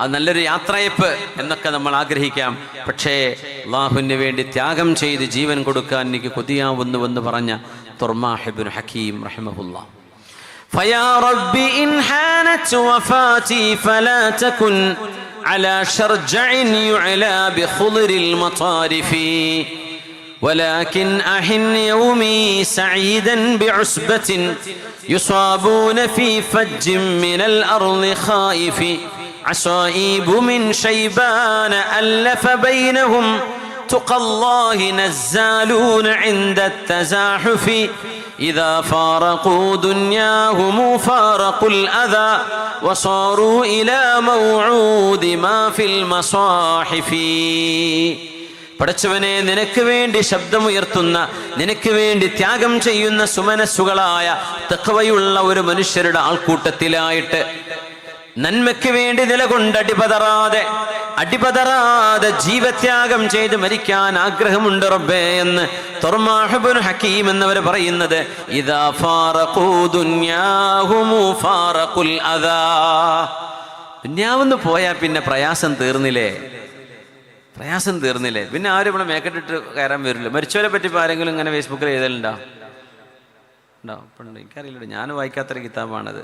അത് നല്ലൊരു യാത്രയപ്പ് എന്നൊക്കെ നമ്മൾ ആഗ്രഹിക്കാം. പക്ഷേ അല്ലാഹുവിന് വേണ്ടി ത്യാഗം ചെയ്ത് ജീവൻ കൊടുക്കാൻ എനിക്ക് കൊതിയാവുന്നുവെന്ന് പറഞ്ഞ തുർമാഹ് ഇബ്നു ഹക്കീം റഹിമഹുല്ലാഹ്. ഫയാ റബ്ബി ഇൻ ഹാനത് വഫാതി ഫലാ തകുൻ അലാ ശർജഇൻ യുഅലാ ബിഖുദ്രിൽ മതാരിഫി ولكن أحن يومي سعيدا بعصبة يصابون في فج من الأرض خائف عصائب من شيبان ألف بينهم تقى الله نزالون عند التزاحف إذا فارقوا دنياهم فارقوا الأذى وصاروا إلى موعود ما في المصاحف. പടച്ചവനെ, നിനക്ക് വേണ്ടി ശബ്ദമുയർത്തുന്ന, നിനക്ക് വേണ്ടി ത്യാഗം ചെയ്യുന്ന സുമനസ്സുകളായ തഖ്വയുള്ള ഒരു മനുഷ്യരുടെ ആൾക്കൂട്ടത്തിലായിട്ട് നന്മയ്ക്ക് വേണ്ടി നിലകൊണ്ട് അടിപതറാതെ ജീവത്യാഗം ചെയ്ത് മരിക്കാൻ ആഗ്രഹമുണ്ട് റബ്ബേ എന്ന് തുർമാഹ് ഇബ്നു ഹകീം എന്നവർ പറയുന്നത്. ഇദാ ഫാറഖൂ ദുനിയാഹും ഫാറഖുൽ അദാ. ദുനിയാവെന്ന് പോയാൽ പിന്നെ പ്രയാസം തീർന്നില്ലേ? പിന്നെ ആരും ഇവിടെ മേക്കറ്റിട്ട് കയറാൻ വരില്ല. മരിച്ചവരെ പറ്റി ഇപ്പോൾ ആരെങ്കിലും ഇങ്ങനെ ഫേസ്ബുക്കിൽ എഴുതലുണ്ടോ? എനിക്കറിയില്ല, ഞാൻ വായിക്കാത്തൊരു കിതാബാണത്.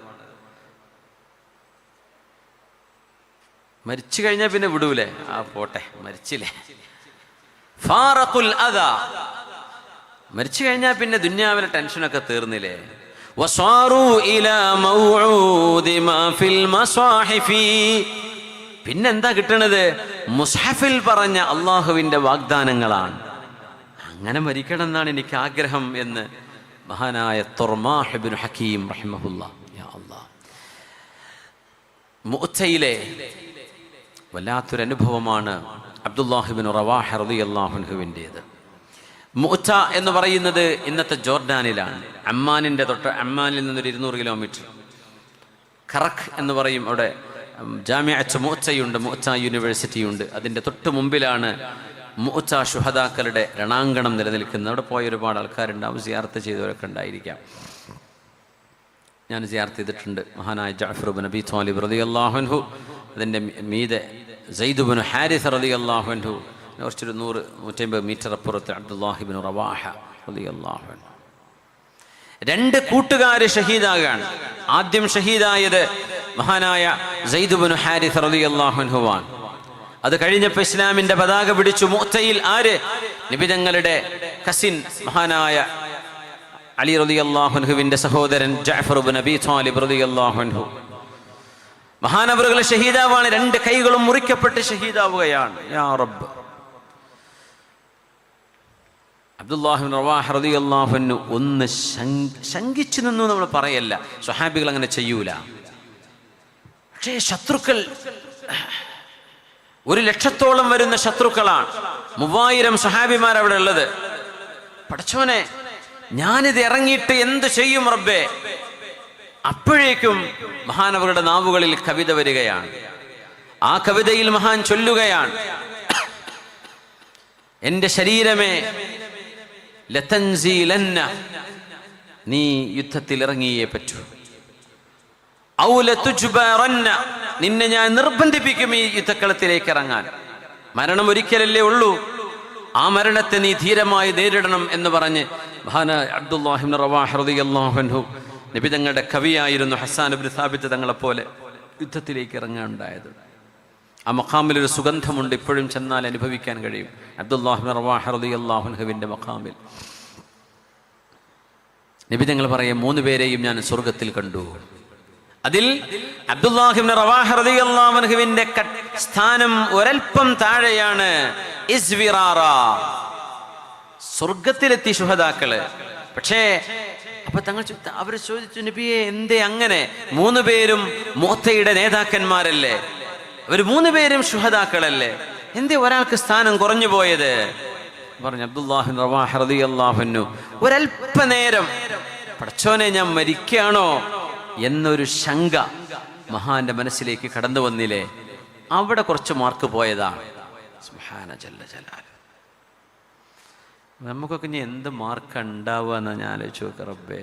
മരിച്ചു കഴിഞ്ഞാൽ പിന്നെ വിടൂലേ? പോട്ടെ, മരിച്ചില്ലേ. ഫാറഖുൽ അദാ. മരിച്ചു കഴിഞ്ഞാൽ പിന്നെ ദുനിയാവിലെ ടെൻഷനൊക്കെ തീർന്നില്ലേ? വസാറു ഇലാ മൗഊദി മാ ഫിൽ മസാഹിഫി. പിന്നെന്താ കിട്ടണത്? മുസ്ഹഫിൽ പറഞ്ഞ അള്ളാഹുവിൻ്റെ വാഗ്ദാനങ്ങളാണ്. അങ്ങനെ മരിക്കണം എന്നാണ് എനിക്ക് ആഗ്രഹം എന്ന് മഹാനായ തുർമാഹ് ഇബ്നു ഹകീം റഹിമഹുല്ലാ. യാ അല്ലാഹ്, മുഅ്തയിലെ വല്ലാത്തൊരു അനുഭവമാണ് അബ്ദുല്ലാഹി ഇബ്നു റവാഹ റളിയല്ലാഹു അൻഹുവിൻ്റേത്. മുഅ്ത എന്ന് പറയുന്നത് ഇന്നത്തെ ജോർഡാനിലാണ്. അമ്മാനിൽ നിന്നൊരു 200 കിലോമീറ്റർ. ഖറഖ് എന്ന് പറയും. അവിടെ ജാമിഅത്ത് മുഅ്തയുണ്ട്, മുഅ്ത യൂണിവേഴ്സിറ്റി ഉണ്ട്. അതിൻ്റെ തൊട്ട് മുമ്പിലാണ് മുഅ്ത ശുഹദാക്കളുടെ രണാങ്കണം നിലനിൽക്കുന്നത്. അവിടെ പോയ ഒരുപാട് ആൾക്കാരുണ്ടാവും, സിയാറത്ത് ചെയ്തവരൊക്കെ ഉണ്ടായിരിക്കാം. ഞാൻ സിയാറത്ത് ചെയ്തിട്ടുണ്ട്. മഹാനായ ജഅഫർ ഇബ്നു അബീ ത്വാലിബ് റളിയല്ലാഹു അൻഹു, അതിൻ്റെ മീതെ സയ്യിദ് ഇബ്നു ഹാരിസ് റളിയല്ലാഹു അൻഹു, കുറച്ചൊരു 100-150 മീറ്റർ അപ്പുറത്ത് അബ്ദുല്ലാഹി ഇബ്നു റവാഹ റളിയല്ലാഹു അൻഹു. 2 കൂട്ടുകാര് ഷഹീദാകാണ്. ആദ്യം ഷഹീദായത് മഹാനായ സയ്യിദ് ഇബ്നു ഹാരിസ് റളിയല്ലാഹു അൻഹുവാണ്. അത് കഴിഞ്ഞപ്പോൾ ഇസ്ലാമിന്റെ പതാക പിടിച്ചു മുഅ്തയിൽ ആര്? നബി തങ്ങളുടെ കസിൻ മഹാനായ അലി റളിയല്ലാഹു അൻഹുവിന്റെ സഹോദരൻ ജഅഫർ ഇബ്നു അബീ ത്വാലിബ് റളിയല്ലാഹു അൻഹു. മഹാനവറുകൾ ഷഹീദാവാണ്. 2 കൈകളും മുറിക്കപ്പെട്ട് ഷഹീദാവുകയാണ്. യാ റബ്ബ്. അബ്ദുല്ലാഹി ഇബ്നു റവാഹ റളിയല്ലാഹു അൻഹു ഒന്ന് ശങ്കിച്ചു നിന്നു നമ്മൾ പറയല്ല, സ്വഹാബികൾ അങ്ങനെ ചെയ്യൂല. പക്ഷേ ശത്രുക്കൾ 100,000 വരുന്ന ശത്രുക്കളാണ്. 3000 സ്വഹാബിമാർ അവിടെ ഉള്ളത്. പടച്ചോനെ, ഞാനിത് ഇറങ്ങിയിട്ട് എന്ത് ചെയ്യും റബ്ബേ? അപ്പോഴേക്കും മഹാനവരുടെ നാവുകളിൽ കവിത വരികയാണ്. ആ കവിതയിൽ മഹാൻ ചൊല്ലുകയാണ്: എന്റെ ശരീരമേ, ലതൻസീലന്ന, നീ യുദ്ധത്തിൽ ഇറങ്ങിയേ പറ്റൂ. ഔ ലതുജ്ബറന്ന, നിന്നെ ഞാൻ നിർബന്ധിപ്പിക്കും ഈ യുദ്ധക്കളത്തിലേക്ക് ഇറങ്ങാൻ. മരണം ഒരിക്കലല്ലേ ഉള്ളൂ, ആ മരണത്തെ നീ ധീരമായി നേരിടണം എന്ന് പറഞ്ഞ് മഹാനായ അബ്ദുല്ലാഹി ഇബ്നു റവാഹ റളിയല്ലാഹു അൻഹു, നബി തങ്ങളുടെ കവിയായിരുന്നു ഹസ്സാൻ ഇബ്നു സാബിത്ത് തങ്ങളെപ്പോലെ യുദ്ധത്തിലേക്ക് ഇറങ്ങാനുണ്ടായത്. ആ മഖാമിലൊരു സുഗന്ധമുണ്ട്, ഇപ്പോഴും ചെന്നാൽ അനുഭവിക്കാൻ കഴിയും. അബ്ദുല്ലാഹി ഇബ്നു റവാഹ റളിയല്ലാഹു അൻഹുവിൻ്റെ മഖാമിൽ നബി തങ്ങൾ പറയും, 3 പേരെയും ഞാൻ സ്വർഗത്തിൽ കണ്ടു. അതിൽ അബ്ദുല്ലാഹി ഇബ്നു റവാഹ റളിയല്ലാഹു അൻഹുവിൻ്റെ സ്ഥാനം ഒരൽപ്പം താഴെയാണ്. ഇസ്വിറാറ, സ്വർഗത്തിലെത്തി ശുഹദാക്കള്. പക്ഷേ അപ്പൊ അവർ ചോദിച്ചു, നബിയെ എന്തേ അങ്ങനെ? 3 പേരും മുഅ്തയുടെ നേതാക്കന്മാരല്ലേ, അവർ 3 പേരും ശുഹദാക്കളല്ലേ, എന്തേ ഒരാൾക്ക് സ്ഥാനം കുറഞ്ഞു പോയത്? പറഞ്ഞു അബ്ദുല്ലാഹി ഇബ്നു റവാഹ റളിയല്ലാഹു അൻഹു, ഒരൽപ്പനേരം പടച്ചോനെ ഞാൻ മരിക്കുകയാണോ എന്നൊരു ശങ്ക മഹാന്റെ മനസ്സിലേക്ക് കടന്നു വന്നില്ലേ, അവിടെ കുറച്ച് മാർക്ക് പോയതാണ്. സുബ്ഹാന ജല്ല ജലാൽ. നമുക്കൊക്കെ ഇനി എന്ത് മാർക്ക് ഉണ്ടാവുക എന്നാണ് ഞാൻ ആലോചിച്ച് നോക്കുക. റബ്ബേ,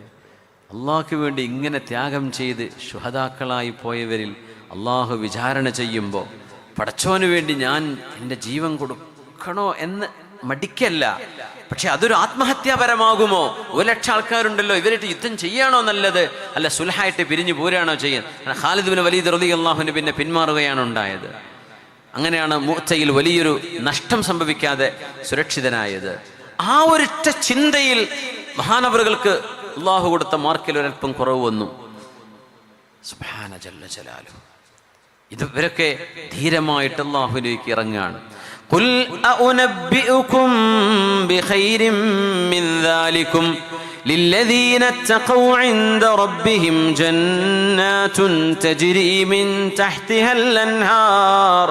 അള്ളാഹ്ക്ക് വേണ്ടി ഇങ്ങനെ ത്യാഗം ചെയ്ത് ശുഹദാക്കളായി പോയവരിൽ അള്ളാഹു വിചാരണ ചെയ്യുമ്പോൾ പടച്ചോന് വേണ്ടി ഞാൻ എൻ്റെ ജീവൻ കൊടുക്കണോ എന്ന് മടിക്കല്ല. പക്ഷെ അതൊരു ആത്മഹത്യാപരമാകുമോ? 1,00,000 ആൾക്കാരുണ്ടല്ലോ, ഇവരായിട്ട് യുദ്ധം ചെയ്യാണോ നല്ലത്, അല്ല സുൽഹായിട്ട് പിരിഞ്ഞു പോരാണോ ചെയ്യുന്നത്? ഖാലിദ് ബിൻ വലീദ് റളിയല്ലാഹു അൻഹു പിന്നെ പിന്മാറുകയാണ് ഉണ്ടായത്. അങ്ങനെയാണ് മുഅ്തയിൽ വലിയൊരു നഷ്ടം സംഭവിക്കാതെ സുരക്ഷിതനായത്. ആ ഒരൊറ്റ ചിന്തയിൽ മഹാനവറുകൾക്ക് അള്ളാഹു കൊടുത്ത മാർക്കിൽ ഒരൽപ്പം കുറവ് വന്നു. സുബ്ഹാന ജല്ല ജലാലു. ഇവരൊക്കെ ധീരമായിട്ട് അല്ലാഹുവിലേക്ക് ഇറങ്ങുകയാണ്. ഖുൽ അഉനബ്ബിഉകും ബിഖൈരിൻ മിൻ ദാലികും للذين اتقوا عند ربهم جنات تجري من تحتها الأنهار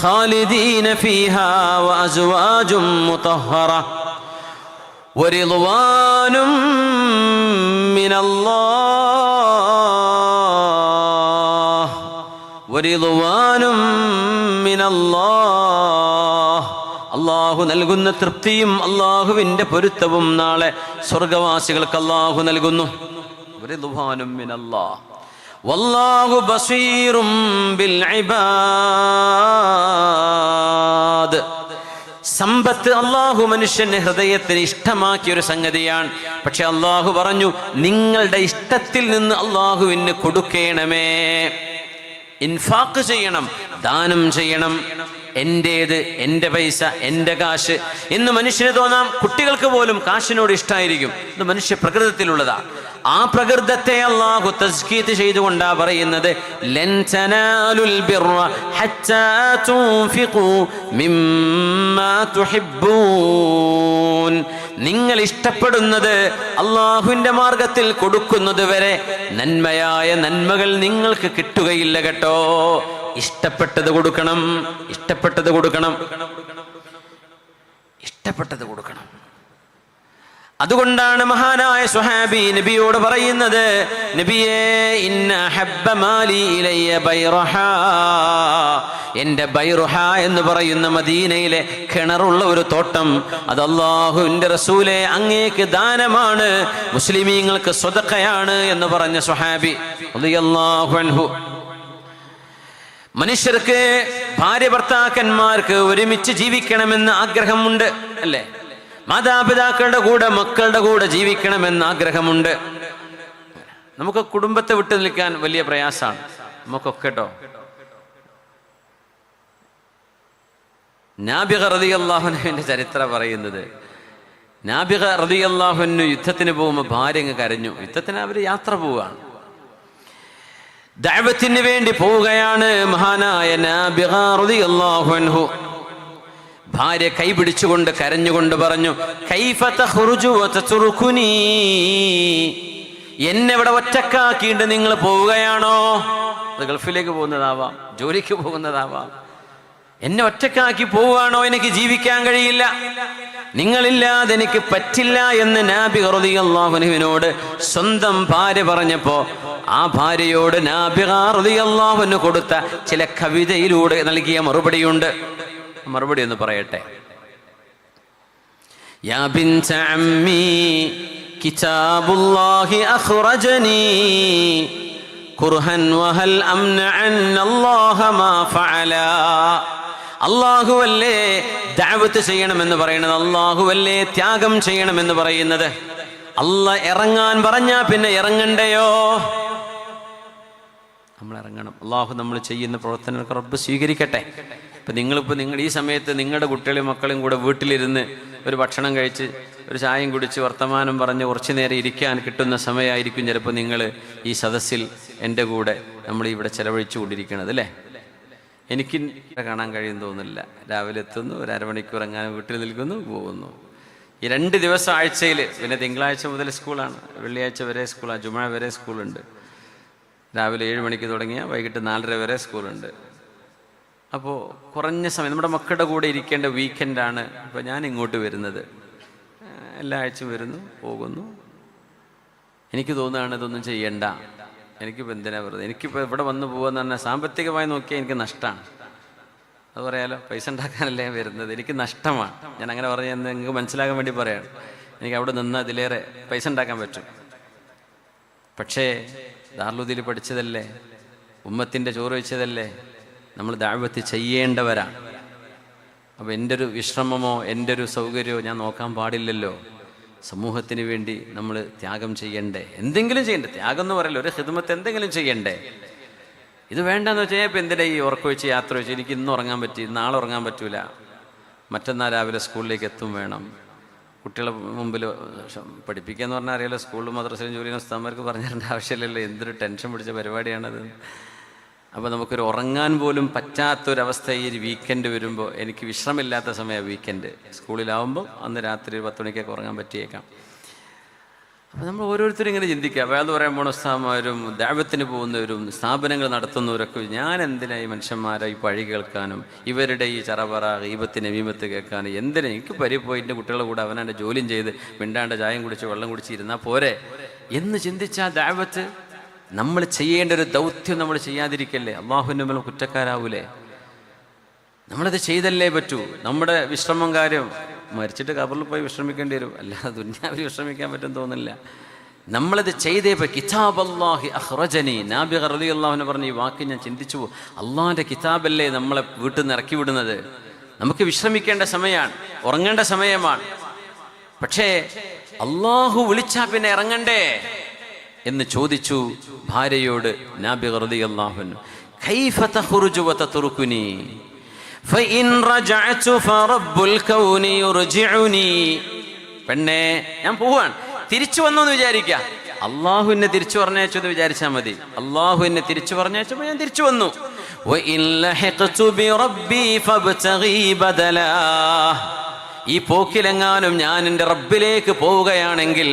خالدين فيها وأزواج مطهرة ورضوان من الله ورضوان من الله. അള്ളാഹു നൽകുന്ന തൃപ്തിയും അള്ളാഹുവിൻ്റെ പൊരുത്തവും നാളെ സ്വർഗവാസികൾക്ക് അള്ളാഹു നൽകുന്നു. വറിദ്വാനും മിനല്ലാഹ് വല്ലാഹു ബസീറും ബിൽ ഇബാദ്. സമ്പത്ത് അള്ളാഹു മനുഷ്യന്റെ ഹൃദയത്തിന് ഇഷ്ടമാക്കിയ ഒരു സംഗതിയാണ്. പക്ഷെ അള്ളാഹു പറഞ്ഞു, നിങ്ങളുടെ ഇഷ്ടത്തിൽ നിന്ന് അള്ളാഹുവിന് കൊടുക്കണമേ, ഇൻഫാക്ക് ചെയ്യണം, ദാനം ചെയ്യണം. എൻ്റേത്, എൻ്റെ പൈസ, എൻ്റെ കാശ് എന്ന് മനുഷ്യന് തോന്നാം. കുട്ടികൾക്ക് പോലും കാശിനോട് ഇഷ്ടമായിരിക്കും. ഇത് മനുഷ്യ പ്രകൃതത്തിലുള്ളതാണ്. ആ പ്രകൃതത്തെ അല്ലാഹു തസ്കീത് ചെയ്തുകൊണ്ടാ പറയുന്നത്, ലൻ തനാലുൽ ബിർറ ഹത്താ തുൻഫിഖൂ മിമ്മാ തുഹിബ്ബൂൻ. നിങ്ങൾ ഇഷ്ടപ്പെടുന്നത് അള്ളാഹുവിൻ്റെ മാർഗത്തിൽ കൊടുക്കുന്നത് വരെ നന്മയായ നന്മകൾ നിങ്ങൾക്ക് കിട്ടുകയില്ല കേട്ടോ. ഇഷ്ടപ്പെട്ടത് കൊടുക്കണം, ഇഷ്ടപ്പെട്ടത് കൊടുക്കണം, ഇഷ്ടപ്പെട്ടത് കൊടുക്കണം. അതുകൊണ്ടാണ് മഹാനായ സ്വഹാബി നബിയോട് പറയുന്നത്, നബിയേ ഇന്ന ഹബ്ബ മാലി ഇലയ്യ ബൈറഹാ. എൻ്റെ ബൈറുഹ എന്ന് പറയുന്ന മദീനയിലെ കിണറുള്ള ഒരു തോട്ടം, അത് അല്ലാഹുവിൻ്റെ റസൂലേ അങ്ങേക്ക് ദാനമാണ്, മുസ്ലിമീങ്ങൾക്ക് സ്വദഖയാണ് എന്ന് പറഞ്ഞ സ്വഹാബി റളിയല്ലാഹു അൻഹു. മനുഷ്യർക്ക്, ഭാര്യ ഭർത്താക്കന്മാർക്ക് ഒരുമിച്ച് ജീവിക്കണമെന്ന് ആഗ്രഹമുണ്ട്, അല്ലേ? മാതാപിതാക്കളുടെ കൂടെ, മക്കളുടെ കൂടെ ജീവിക്കണമെന്ന് ആഗ്രഹമുണ്ട്. നമുക്ക് കുടുംബത്തെ വിട്ടു നിൽക്കാൻ വലിയ പ്രയാസമാണ് നമുക്കൊക്കെ കേട്ടോ. നാബിഗ റളിയല്ലാഹു അൻഹുവിന്റെ ചരിത്രം പറയുന്നത്, നാബിഗ റളിയല്ലാഹു അൻഹു യുദ്ധത്തിന് പോകുമ്പോൾ ഭാര്യ അങ്ങ് കരഞ്ഞു. യുദ്ധത്തിന് അവർ യാത്ര പോവുകയാണ്, ദഅവത്തിന് വേണ്ടി പോവുകയാണ്. മഹാനായ നാബിഗ റളിയല്ലാഹു അൻഹു ഭാര്യ കൈപിടിച്ചുകൊണ്ട് കരഞ്ഞുകൊണ്ട് പറഞ്ഞു, കൈഫ തഖ്റുജു വതത്റുകുനി. എന്നെ ഇവിടെ ഒറ്റക്കാക്കിയിട്ട് നിങ്ങൾ പോവുകയാണോ? അത് ഗൾഫിലേക്ക് പോകുന്നതാവാം, ജോലിക്ക് പോകുന്നതാവാം. എന്നെ ഒറ്റക്കാക്കി പോവുകയാണോ? എനിക്ക് ജീവിക്കാൻ കഴിയില്ല, നിങ്ങളില്ലാതെ എനിക്ക് പറ്റില്ല എന്ന് നാബിഗ റളിയല്ലാഹു അൻഹുവിനോട് സ്വന്തം ഭാര്യ പറഞ്ഞപ്പോ, ആ ഭാര്യയോട് നാബിഗ റളിയല്ലാഹു അൻഹു കൊടുത്ത ചില കവിതയിലൂടെ നൽകിയ മറുപടിയുണ്ട്. മറുപടി ഒന്ന് പറയട്ടെ. യാ ബിൻത അമ്മി കിതാബുല്ലാഹി അഖ്റജനി ഖുർഹൻ വഹൽ അംനഅൻ അല്ലാഹ മാ ഫഅല. അല്ലാഹുവല്ലേ ദഅവത്ത് ചെയ്യണമെന്ന് പറയുന്നത്, അല്ലാഹുവല്ലേ ത്യാഗം ചെയ്യണമെന്ന് പറയുന്നത്. അല്ലാഹ് ഇറങ്ങാൻ പറഞ്ഞാ പിന്നെ ഇറങ്ങണ്ടയോ? നമ്മൾ ഇറങ്ങണം. അള്ളാഹു നമ്മൾ ചെയ്യുന്ന പ്രവർത്തനങ്ങൾക്ക് റബ്ബ് സ്വീകരിക്കട്ടെ. ഇപ്പം നിങ്ങൾ ഈ സമയത്ത് നിങ്ങളുടെ കുട്ടികളെയും മക്കളെയും കൂടെ വീട്ടിലിരുന്ന് ഒരു ഭക്ഷണം കഴിച്ച് ഒരു ചായയും കുടിച്ച് വർത്തമാനം പറഞ്ഞ് കുറച്ച് നേരം ഇരിക്കാൻ കിട്ടുന്ന സമയമായിരിക്കും ചിലപ്പോൾ നിങ്ങൾ ഈ സദസ്സിൽ എൻ്റെ കൂടെ നമ്മൾ ഇവിടെ ചെലവഴിച്ചു കൊണ്ടിരിക്കുന്നത്, അല്ലേ? എനിക്ക് കാണാൻ കഴിയും തോന്നുന്നില്ല. രാവിലെ എത്തുന്നു, ഒരു അരമണിക്കൂർ എങ്ങാനും വീട്ടിൽ നിൽക്കുന്നു, പോകുന്നു. ഈ 2 ദിവസം ആഴ്ചയിൽ, പിന്നെ തിങ്കളാഴ്ച മുതൽ സ്കൂളാണ്, വെള്ളിയാഴ്ച വരെ സ്കൂളാണ്, ജുമഅ വരെ സ്കൂളുണ്ട്. രാവിലെ 7 മണിക്ക് തുടങ്ങിയാൽ വൈകിട്ട് 4:30 വരെ സ്കൂളുണ്ട്. അപ്പോൾ കുറഞ്ഞ സമയം നമ്മുടെ മക്കളുടെ കൂടെ ഇരിക്കേണ്ട വീക്കെൻഡാണ്. ഇപ്പോൾ ഞാൻ ഇങ്ങോട്ട് വരുന്നത്, എല്ലാ ആഴ്ചയും വരുന്നു, പോകുന്നു. എനിക്ക് തോന്നുകയാണ് ഇതൊന്നും ചെയ്യണ്ട, എനിക്കിപ്പോൾ എന്തിനാ വെറുതെ, എനിക്കിപ്പോൾ ഇവിടെ വന്ന് പോകുമെന്ന് പറഞ്ഞാൽ സാമ്പത്തികമായി നോക്കിയാൽ എനിക്ക് നഷ്ടമാണ്. അത് പറയാലോ, പൈസ ഉണ്ടാക്കാനല്ലേ വരുന്നത്, എനിക്ക് നഷ്ടമാണ്. ഞാൻ അങ്ങനെ പറഞ്ഞാൽ നിങ്ങൾക്ക് മനസ്സിലാക്കാൻ വേണ്ടി പറയാണ്. എനിക്ക് അവിടെ നിന്ന് അതിലേറെ പൈസ ഉണ്ടാക്കാൻ പറ്റും. പക്ഷേ ദാറുൽ പഠിച്ചതല്ലേ, ഉമ്മത്തിൻ്റെ ചോറ് വെച്ചതല്ലേ, നമ്മൾ ദഅവത്ത് ചെയ്യേണ്ടവരാണ്. അപ്പോൾ എൻ്റെ ഒരു വിശ്രമമോ എൻ്റെ ഒരു സൗകര്യമോ ഞാൻ നോക്കാൻ പാടില്ലല്ലോ. സമൂഹത്തിന് വേണ്ടി നമ്മൾ ത്യാഗം ചെയ്യണ്ടേ, എന്തെങ്കിലും ചെയ്യണ്ടേ. ത്യാഗം എന്ന് പറയല്ലോ, ഒരു ഖിദ്മത്ത് എന്തെങ്കിലും ചെയ്യണ്ടേ. ഇത് വേണ്ടെന്ന് വെച്ചാൽ ഇപ്പം എന്തിനാ ഈ ഉറക്കം വെച്ച് യാത്ര വെച്ച്, എനിക്ക് ഇന്ന് ഉറങ്ങാൻ പറ്റി, നാളെ ഉറങ്ങാൻ പറ്റൂല, മറ്റന്നാൾ രാവിലെ സ്കൂളിലേക്ക് എത്തും വേണം. കുട്ടികളെ മുമ്പിൽ പഠിപ്പിക്കുക എന്ന് പറഞ്ഞാൽ അറിയാലോ, സ്കൂളിലും മദ്രസയിലും ജോലിയും ഉസ്താദന്മാർക്ക് പറഞ്ഞു തരേണ്ട ആവശ്യമില്ലല്ലോ. എന്തൊരു ടെൻഷൻ പിടിച്ച പരിപാടിയാണത്. അപ്പോൾ നമുക്കൊരു ഉറങ്ങാൻ പോലും പറ്റാത്തൊരവസ്ഥ ഈ ഒരു വീക്കെൻഡ് വരുമ്പോൾ, എനിക്ക് വിശ്രമില്ലാത്ത സമയമാണ് വീക്കെൻഡ്. സ്കൂളിലാവുമ്പോൾ അന്ന് രാത്രി 10 മണിക്കൊക്കെ ഉറങ്ങാൻ പറ്റിയേക്കാം. അപ്പോൾ നമ്മൾ ഓരോരുത്തരും ഇങ്ങനെ ചിന്തിക്കുക, വേറെ പറയാൻ പോണ ഉസ്താദന്മാരും ദഅവത്തിന് പോകുന്നവരും സ്ഥാപനങ്ങൾ നടത്തുന്നവരൊക്കെ, ഞാൻ എന്തിനാ ഈ മനുഷ്യന്മാരെ ഈ പഴി കേൾക്കാനും ഇവരുടെ ഈ ചറപറ ഗീബത്ത് നമീമത്ത് കേൾക്കാനും എന്തിനാ? എനിക്ക് പരിപ്പോയി എൻ്റെ കുട്ടികളുടെ കൂടെ അവനെ ജോലിയും ചെയ്ത് മിണ്ടാണ്ട് ചായം കുടിച്ച് വെള്ളം കുടിച്ച് ഇരുന്നാൽ പോരെ എന്ന് ചിന്തിച്ചാൽ ദഅവത്ത് നമ്മൾ ചെയ്യേണ്ട ഒരു ദൗത്യം നമ്മൾ ചെയ്യാതിരിക്കല്ലേ? അള്ളാഹുവിൻ്റെ നമ്മൾ കുറ്റക്കാരാവൂലേ? നമ്മളത് ചെയ്തല്ലേ പറ്റൂ. നമ്മുടെ വിശ്രമം കാര്യം മരിച്ചിട്ട് ഖബറിൽ പോയി വിശ്രമിക്കേണ്ടി വരും, അല്ലാതെ ദുനിയാവിൽ വിശ്രമിക്കാൻ പറ്റും തോന്നില്ല. നമ്മളത് ചെയ്തേ പറ്റും. കിതാബല്ലാഹി അഖ്റജനി, നാബി റളിയല്ലാഹു പറഞ്ഞ ഈ വാക്ക് ഞാൻ ചിന്തിച്ചു പോകും. അള്ളാഹിൻ്റെ കിതാബല്ലേ നമ്മളെ വീട്ടിൽ നിന്ന് ഇറക്കി വിടുന്നത്. നമുക്ക് വിശ്രമിക്കേണ്ട സമയമാണ്, ഉറങ്ങേണ്ട സമയമാണ്. പക്ഷേ അള്ളാഹു വിളിച്ചാൽ പിന്നെ ഇറങ്ങണ്ടേ എന്ന് ചോദിച്ചു ഭാര്യയോട് നാബി റളിയല്ലാഹു അൻഹു. കൈഫ തഖ്റുജു വതത്റുകുനി ഫഇൻ റജഅതു ഫറബ്ബുൽ കൗനി യുർജിഉനി. പെണ്ണേ, ഞാൻ പോവാണ്, തിരിച്ചു വന്നു എന്ന് വിചാരിക്കുക. അള്ളാഹു എന്നെ തിരിച്ചു പറഞ്ഞയച്ചെന്ന് വിചാരിച്ചാൽ മതി. അള്ളാഹു എന്നെ തിരിച്ചു പറഞ്ഞയച്ചപ്പോൾ ഞാൻ തിരിച്ചു വന്നു. വഇൻ ലഹഖതു ബിറബ്ബി ഫബ്തഗി ബദലാ. ഈ പോക്കിലെങ്ങാനും ഞാൻ എൻ്റെ റബ്ബിലേക്ക് പോവുകയാണെങ്കിൽ,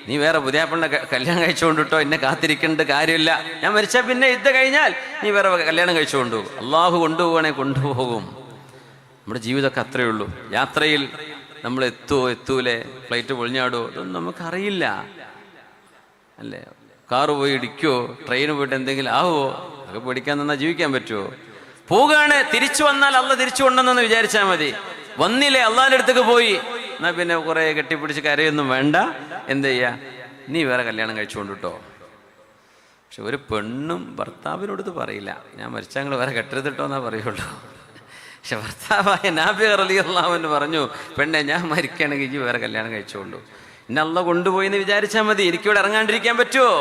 നീ വേറെ പുതിയാപ്പിളിനെ കല്യാണം കഴിച്ചുകൊണ്ടിട്ടോ, എന്നെ കാത്തിരിക്കേണ്ട കാര്യമില്ല. ഞാൻ മരിച്ചാൽ പിന്നെ ഇത് കഴിഞ്ഞാൽ നീ വേറെ കല്യാണം കഴിച്ചുകൊണ്ടു. അള്ളാഹു കൊണ്ടുപോകണേ കൊണ്ടുപോകും. നമ്മുടെ ജീവിതമൊക്കെ അത്രയേ ഉള്ളൂ. യാത്രയിൽ നമ്മൾ എത്തൂലേ, ഫ്ലൈറ്റ് പൊളിഞ്ഞാടുമോ, ഇതൊന്നും നമുക്കറിയില്ല അല്ലേ? കാറ് പോയി ഇടിക്കുമോ, ട്രെയിന് പോയിട്ട് എന്തെങ്കിലും ആവുമോ, അതൊക്കെ പേടിക്കാൻ തന്നാൽ ജീവിക്കാൻ പറ്റുമോ? പോവുകയാണ്, തിരിച്ചു വന്നാൽ അള്ളാഹ് തിരിച്ചു കൊണ്ടെന്നു വിചാരിച്ചാൽ മതി. വന്നില്ലേ, അള്ളാഹിൻ്റെ അടുത്തേക്ക് പോയി, എന്നാൽ പിന്നെ കുറേ കെട്ടിപ്പിടിച്ച് കരയൊന്നും വേണ്ട. എന്ത് ചെയ്യുക, നീ വേറെ കല്യാണം കഴിച്ചുകൊണ്ടിട്ടോ. പക്ഷെ ഒരു പെണ്ണും ഭർത്താവിനോട് പറയില്ല, ഞാൻ മരിച്ചാൽ നിങ്ങൾ വേറെ കെട്ടരുതിട്ടോ എന്നാ പറയുള്ളൂ. പക്ഷെ ഭർത്താവായ നാബി റളിയല്ലാഹു അൻഹു പറഞ്ഞു, പെണ്ണെ, ഞാൻ മരിക്കുകയാണെങ്കിൽ ഇനി വേറെ കല്യാണം കഴിച്ചുകൊണ്ടു. എന്നെ അള്ളാഹ് കൊണ്ടുപോയി എന്ന് വിചാരിച്ചാൽ മതി. എനിക്കിവിടെ ഇറങ്ങാണ്ടിരിക്കാൻ പറ്റുമോ?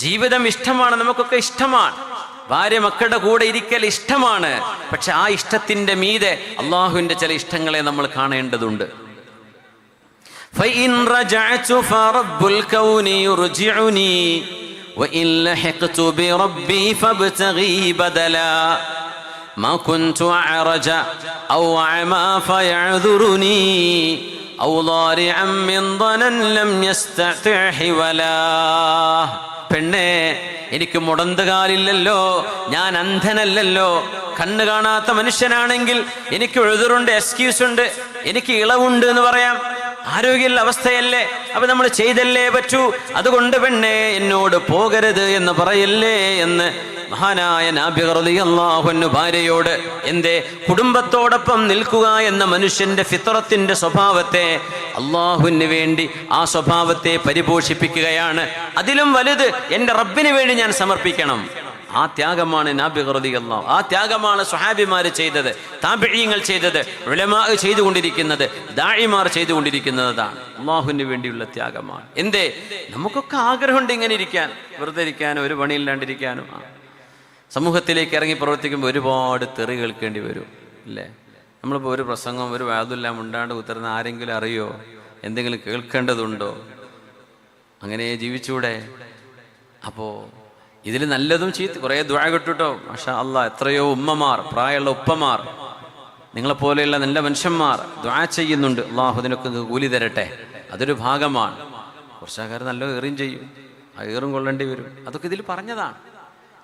ജീവിതം ഇഷ്ടമാണ്, നമുക്കൊക്കെ ഇഷ്ടമാണ്. ഭാര്യ മക്കളുടെ കൂടെ ഇരിക്കൽ ഇഷ്ടമാണ്. പക്ഷെ ആ ഇഷ്ടത്തിൻ്റെ മീതെ അള്ളാഹുവിൻ്റെ ചില ഇഷ്ടങ്ങളെ നമ്മൾ കാണേണ്ടതുണ്ട്. فإن رجعت فرب الكون يرجعني وإن لحقت بربي فابتغي بدلا ما كنت أعرج أو أعمى فيعذرني أو ضارعا من ضنا لم يستطع حولا. പെണ്ണേ, എനിക്ക് മുടന്തുകാലില്ലല്ലോ, ഞാൻ അന്ധനല്ലല്ലോ. കണ്ണ് കാണാത്ത മനുഷ്യനാണെങ്കിൽ എനിക്ക് എഴുതുറുണ്ട്, എക്സ്ക്യൂസ് ഉണ്ട്, എനിക്ക് ഇളവുണ്ട് എന്ന് പറയാം. ആരോഗ്യമുള്ള അവസ്ഥയല്ലേ, അപ്പൊ നമ്മൾ ചെയ്തല്ലേ പറ്റൂ. അതുകൊണ്ട് പെണ്ണേ, എന്നോട് പോകരുത് എന്ന് പറയല്ലേ എന്ന് മഹാനായ നാബി റളിയല്ലാഹു അൻഹു ഭാര്യയോട്. എന്തേ? കുടുംബത്തോടൊപ്പം നിൽക്കുക എന്ന മനുഷ്യന്റെ ഫിത്രത്തിന്റെ സ്വഭാവത്തെ അള്ളാഹുവിന് വേണ്ടി ആ സ്വഭാവത്തെ പരിപോഷിപ്പിക്കുകയാണ്. അതിലും വലുത് എൻ്റെ റബ്ബിന് വേണ്ടി ഞാൻ സമർപ്പിക്കണം. ആ ത്യാഗമാണ് നാബി റളിയല്ലാഹു, ആ ത്യാഗമാണ് സ്വഹാബിമാർ ചെയ്തത്, താബിഈങ്ങൾ ചെയ്തത്, ഉലമാ ചെയ്തുകൊണ്ടിരിക്കുന്നത്, ദാഇമാർ ചെയ്തുകൊണ്ടിരിക്കുന്നതാണ്. അള്ളാഹുവിന് വേണ്ടിയുള്ള ത്യാഗമാണ്. എന്തേ? നമുക്കൊക്കെ ആഗ്രഹമുണ്ട് ഇങ്ങനെ ഇരിക്കാൻ, വെറുതെ ഇരിക്കാനും ഒരു പണിയില്ലാണ്ടിരിക്കാനും. സമൂഹത്തിലേക്ക് ഇറങ്ങി പ്രവർത്തിക്കുമ്പോൾ ഒരുപാട് തെറി കേൾക്കേണ്ടി വരും അല്ലേ? നമ്മളിപ്പോൾ ഒരു പ്രസംഗം, ഒരു വാദുല്ലാം ഉണ്ടാണ്ട് കുത്തിരുന്ന ആരെങ്കിലും അറിയോ? എന്തെങ്കിലും കേൾക്കേണ്ടതുണ്ടോ? അങ്ങനെ ജീവിച്ചൂടെ? അപ്പോൾ ഇതിൽ നല്ലതും ചീത്ത കുറേ ദുആ കിട്ടുട്ടോ. മാഷാ അല്ലാഹ്, എത്രയോ ഉമ്മമാർ, പ്രായമുള്ള ഉപ്പമാർ, നിങ്ങളെപ്പോലെയുള്ള നല്ല മനുഷ്യന്മാർ ദുആ ചെയ്യുന്നുണ്ട്. അള്ളാഹു അതിനൊക്കെ കൂലി തരട്ടെ. അതൊരു ഭാഗമാണ്. കുറച്ചാൾക്കാർ നല്ല ഏറും ചെയ്യും, ആ ഏറും കൊള്ളേണ്ടി വരും. അതൊക്കെ ഇതിൽ പറഞ്ഞതാണ്.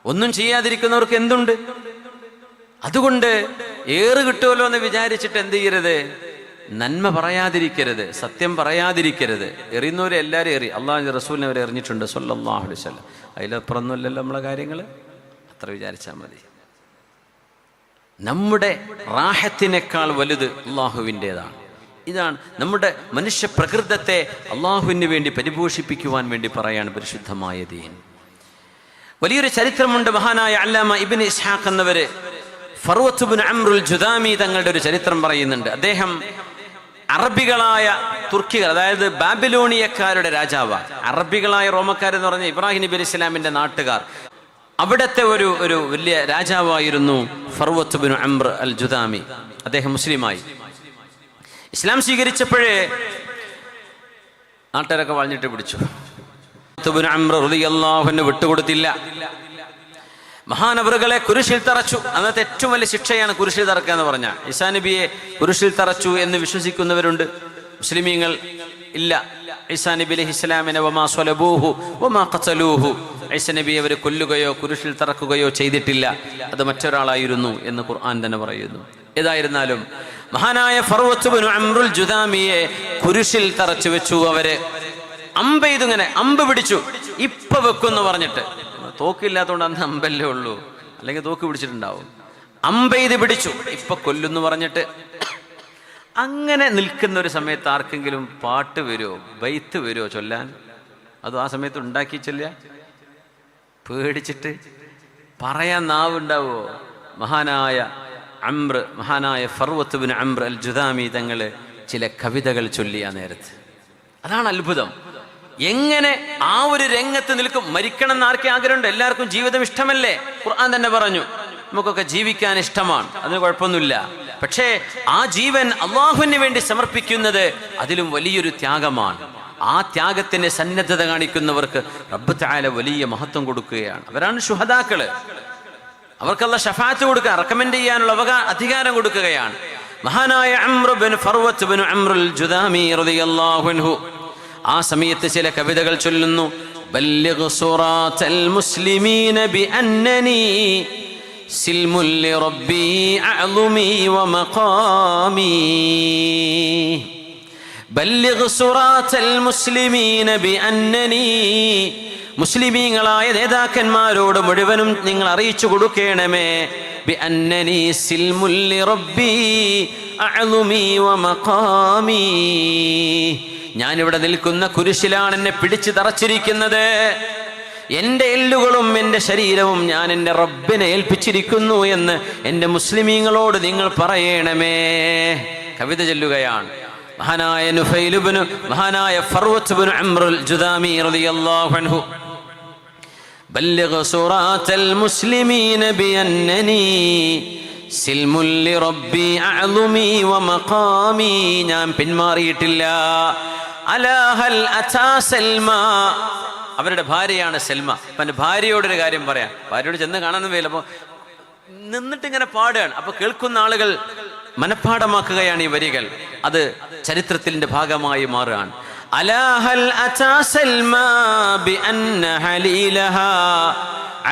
ഒന്നും ചെയ്യാതിരിക്കുന്നവർക്ക് എന്തുണ്ട്? അതുകൊണ്ട് ഏറ് കിട്ടുമല്ലോ എന്ന് വിചാരിച്ചിട്ട് എന്ത് ചെയ്യരുത്? നന്മ പറയാതിരിക്കരുത്, സത്യം പറയാതിരിക്കരുത്. എറിയുന്നവരെ എല്ലാവരും എറി. അള്ളാഹുവിൻ്റെ റസൂലിനെ അവർ എറിഞ്ഞിട്ടുണ്ട് സ്വല്ലല്ലാഹു അലൈഹി വസല്ലം. അതിലപ്പുറമൊന്നുമല്ലല്ലോ നമ്മളെ കാര്യങ്ങൾ. അത്ര വിചാരിച്ചാൽ മതി. നമ്മുടെ റാഹത്തിനേക്കാൾ വലുത് അള്ളാഹുവിൻ്റെതാണ്. ഇതാണ് നമ്മുടെ മനുഷ്യ പ്രകൃതത്തെ അള്ളാഹുവിന് വേണ്ടി പരിപോഷിപ്പിക്കുവാൻ വേണ്ടി പറയാണ് പരിശുദ്ധമായ ദീൻ. വലിയൊരു ചരിത്രമുണ്ട്. മഹാനായ അല്ലാമ ഇബ്നു ഇസ്ഹാഖ് എന്നവര് ഫർവത്ത് ഇബ്നു അംറുൽ ജുദാമി തങ്ങളുടെ ഒരു ചരിത്രം പറയുന്നുണ്ട്. അദ്ദേഹം അറബികളായ തുർക്കികൾ, അതായത് ബാബിലോണിയക്കാരുടെ രാജാവാണ്. അറബികളായ റോമക്കാരെന്ന് പറഞ്ഞ ഇബ്രാഹിം നബി അലൈഹി സ്വലാമിന്റെ നാട്ടുകാർ. അവിടുത്തെ ഒരു വലിയ രാജാവായിരുന്നു ഫർവത്ത് ഇബ്നു അംർ അൽ ജുദാമി. അദ്ദേഹം മുസ്ലിമായി. ഇസ്ലാം സ്വീകരിച്ചപ്പോഴേ നാട്ടുകാരൊക്കെ വളഞ്ഞിട്ട് പിടിച്ചു. ഇബ്നു അംർ റളിയല്ലാഹു അൻഹു വിട്ടുകൊടുത്തില്ല. മഹാനവറുകളെ കുരിശിൽ തറച്ചു. അന്നത്തെ ഏറ്റവും വലിയ ശിക്ഷയാണ് കുരിശിൽ തറക്കുക എന്ന് പറഞ്ഞാൽ. ഈസാ നബിയെ കുരിശിൽ തറച്ചു എന്ന് വിശ്വസിക്കുന്നവരുണ്ട്, മുസ്ലിമീങ്ങൾ ഇല്ല. ഈസാ നബി അലൈഹിസ്സലാമിനെ വമാ സ്വലബൂഹു വമാ ഖതലൂഹു, ഈസാ നബിയെ അവർ കൊല്ലുകയോ കുരിശിൽ തറക്കുകയോ ചെയ്തിട്ടില്ല, അത് മറ്റൊരാളായിരുന്നു എന്ന് ഖുർആൻ തന്നെ പറയുന്നു. ഏതായിരുന്നാലും മഹാനായ ഫർവത്ത് ബിനു അംറുൽ ജുദാമിയെ കുരിശിൽ തറച്ചു വെച്ചു. അവര് അമ്പെയ്തിങ്ങനെ അമ്പ് പിടിച്ചു. ഇപ്പൊ വെക്കുമെന്ന് പറഞ്ഞിട്ട്, തോക്കില്ലാത്തതുകൊണ്ട് അന്ന് അമ്പല്ലേ ഉള്ളൂ, അല്ലെങ്കിൽ തോക്ക് പിടിച്ചിട്ടുണ്ടാവും. അമ്പെയ്ത് പിടിച്ചു, ഇപ്പൊ കൊല്ലുന്നു പറഞ്ഞിട്ട്. അങ്ങനെ നിൽക്കുന്ന ഒരു സമയത്ത് ആർക്കെങ്കിലും പാട്ട് വരുമോ, ബൈത്ത് വരുമോ ചൊല്ലാൻ? അതും ആ സമയത്ത് ഉണ്ടാക്കി ചൊല്ലുക, പേടിച്ചിട്ട് പറയാൻ നാവുണ്ടാവോ? മഹാനായ ഫർവത്ത് ബിൻ അംർ അൽ ജുദാമി തങ്ങള് ചില കവിതകൾ ചൊല്ലിയ നേരത്ത്. അതാണ് അത്ഭുതം. എങ്ങനെ ആ ഒരു രംഗത്ത് നിൽക്കും? മരിക്കണം എന്ന് ആർക്കും ആഗ്രഹമുണ്ട്? എല്ലാവർക്കും ജീവിതം ഇഷ്ടമല്ലേ? ഖുർആൻ തന്നെ പറഞ്ഞു നമുക്കൊക്കെ ജീവിക്കാൻ ഇഷ്ടമാണ്, അതിന് കുഴപ്പമൊന്നുമില്ല. പക്ഷേ ആ ജീവൻ അള്ളാഹുവിന് വേണ്ടി സമർപ്പിക്കുന്നത് അതിലും വലിയൊരു ത്യാഗമാണ്. ആ ത്യാഗത്തിന് സന്നദ്ധത കാണിക്കുന്നവർക്ക് റബ്ബ് തആല വലിയ മഹത്വം കൊടുക്കുകയാണ്. അവരാണ് ശുഹദാക്കള്. അവർക്കല്ല ഷഫാഅത്ത് കൊടുക്കുക, റെക്കമെൻഡ് ചെയ്യാനുള്ള അധികാരം കൊടുക്കുകയാണ്. മഹാനായ ഫർവത്ത് ബിൻ അംറുൽ ജുദാമി റളിയല്ലാഹു അൻഹു ആ സമയത്ത് ചില കവിതകൾ ചൊല്ലുന്നു. ബല്ലിഗ് സുറാത്തൽ മുസ്ലിമീന ബിഅന്നനി സിൽമുൽ ലിറബ്ബി അഅ്ളുമി വമഖാമി. ബല്ലിഗ് സുറാത്തൽ മുസ്ലിമീന ബിഅന്നനി, മുസ്ലിമീങ്ങളായ നേതാക്കന്മാരോട് മുഴുവനും നിങ്ങൾ അറിയിച്ചു കൊടുക്കണമേ. ബിഅന്നനി സിൽമുൽ ലിറബ്ബി അഅ്ളുമി വമഖാമി, ഞാനിവിടെ നിൽക്കുന്ന കുരിശിലാണ് എന്നെ പിടിച്ചു തറച്ചിരിക്കുന്നത്. എൻ്റെ എല്ലുകളും എൻ്റെ ശരീരവും ഞാൻ എൻ്റെ റബ്ബിനെ ഏൽപ്പിച്ചിരിക്കുന്നു എന്ന് എൻ്റെ മുസ്ലിമീങ്ങളോട് നിങ്ങൾ പറയണമേ. കവിത ചൊല്ലുകയാണ് മഹാനായ ഫർവത്ത് ബിൻ അംറുൽ ജുദാമി റളിയല്ലാഹു അൻഹു. ബല്ലിഗ് സുറാത്തൽ മുസ്ലിമീന ബിഅന്നനി സിൽമുൽ ലിറബ്ബി അഅ്ളുമി വമഖാമി, ഞാൻ പിന്മാറിയിട്ടില്ല. അലാ ഹൽ അതാ സൽമ, അവരുടെ ഭാര്യയാണ് സൽമ. അപ്പൊ എൻ്റെ ഭാര്യയോടൊരു കാര്യം പറയാം. ഭാര്യയോട് ചെന്ന് കാണാനും വയ്യില്ല, അപ്പോൾ നിന്നിട്ട് ഇങ്ങനെ പാടുകയാണ്. അപ്പൊ കേൾക്കുന്ന ആളുകൾ മനഃപ്പാഠമാക്കുകയാണ് ഈ വരികൾ. അത് ചരിത്രത്തിന്റെ ഭാഗമായി മാറുകയാണ്. അലാ ഹൽ അതാ സൽമ ബിഅന്ന ഹലീലഹാ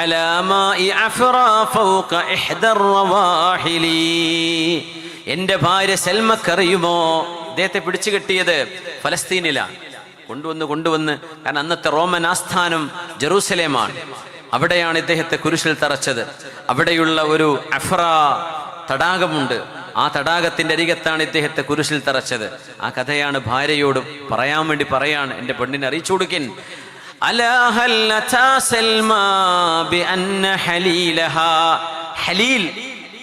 അലാ മാഇ അഫ്റാ ഫൗക ഇഹ്ദർ റവാഹിലി. എൻ്റെ ഭാര്യ സൽമക്കറിയുമോ? അദ്ദേഹത്തെ പിടിച്ചു കെട്ടിയത് ഫലസ്തീനിലാണ്. കൊണ്ടുവന്ന് കാരണം അന്നത്തെ റോമൻ ആസ്ഥാനം ജെറൂസലേമാണ്. അവിടെയാണ് ഇദ്ദേഹത്തെ കുരിശിൽ തറച്ചത്. അവിടെയുള്ള ഒരു അഫ്രാ തടാകമുണ്ട്. ആ തടാകത്തിന്റെ അരികത്താണ് ഇദ്ദേഹത്തെ കുരിശിൽ തറച്ചത്. ആ കഥയാണ് ഭാര്യയോട് പറയാൻ വേണ്ടി പറയാണ്, എൻ്റെ പെണ്ണിനെ അറിയിച്ചു കൊടുക്കിൻ. ഹലീൽ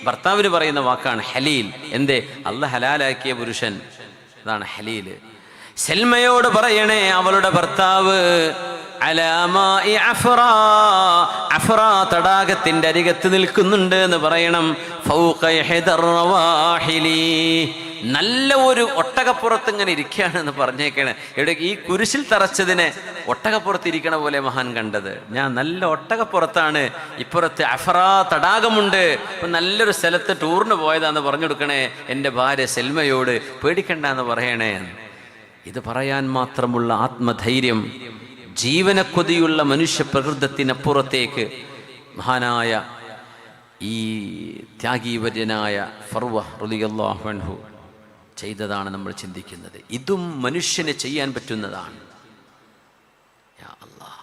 ഭർത്താവിന് പറയുന്ന വാക്കാണ് ഹലീൽ. എന്തേ? അല്ലാഹ് ഹലാലാക്കിയ പുരുഷൻ, അതാണ് ഹലീല്. സൽമയോട് പറയണേ, അവളുടെ ഭർത്താവ് അഫ്റാ തടാകത്തിന്റെ അരികത്ത് നിൽക്കുന്നുണ്ട് എന്ന് പറയണം. നല്ല ഒരു ഒട്ടകപ്പുറത്ത് ഇങ്ങനെ ഇരിക്കുകയാണ് എന്ന് പറഞ്ഞേക്കണേ. ഇവിടെ ഈ കുരിശിൽ തറച്ചതിനെ ഒട്ടകപ്പുറത്ത് ഇരിക്കണ പോലെ മഹാൻ കണ്ടത്. ഞാൻ നല്ല ഒട്ടകപ്പുറത്താണ്, ഇപ്പുറത്ത് അഫ്റാ തടാകമുണ്ട്, ഇപ്പൊ നല്ലൊരു സ്ഥലത്ത് ടൂറിന് പോയതാന്ന് പറഞ്ഞു കൊടുക്കണേ എൻ്റെ ഭാര്യ സെൽമയോട്. പേടിക്കണ്ടെന്ന് പറയണേ. ഇത് പറയാൻ മാത്രമുള്ള ആത്മധൈര്യം, ജീവനക്കൊതിയുള്ള മനുഷ്യ പ്രകൃതത്തിനപ്പുറത്തേക്ക് മഹാനായ ഈ ത്യാഗീവര്യനായ ഫർവ റളിയല്ലാഹു അൻഹു ചെയ്തതാണ് നമ്മൾ ചിന്തിക്കുന്നത്. ഇതും മനുഷ്യന് ചെയ്യാൻ പറ്റുന്നതാണ്. യാ അല്ലാഹ്.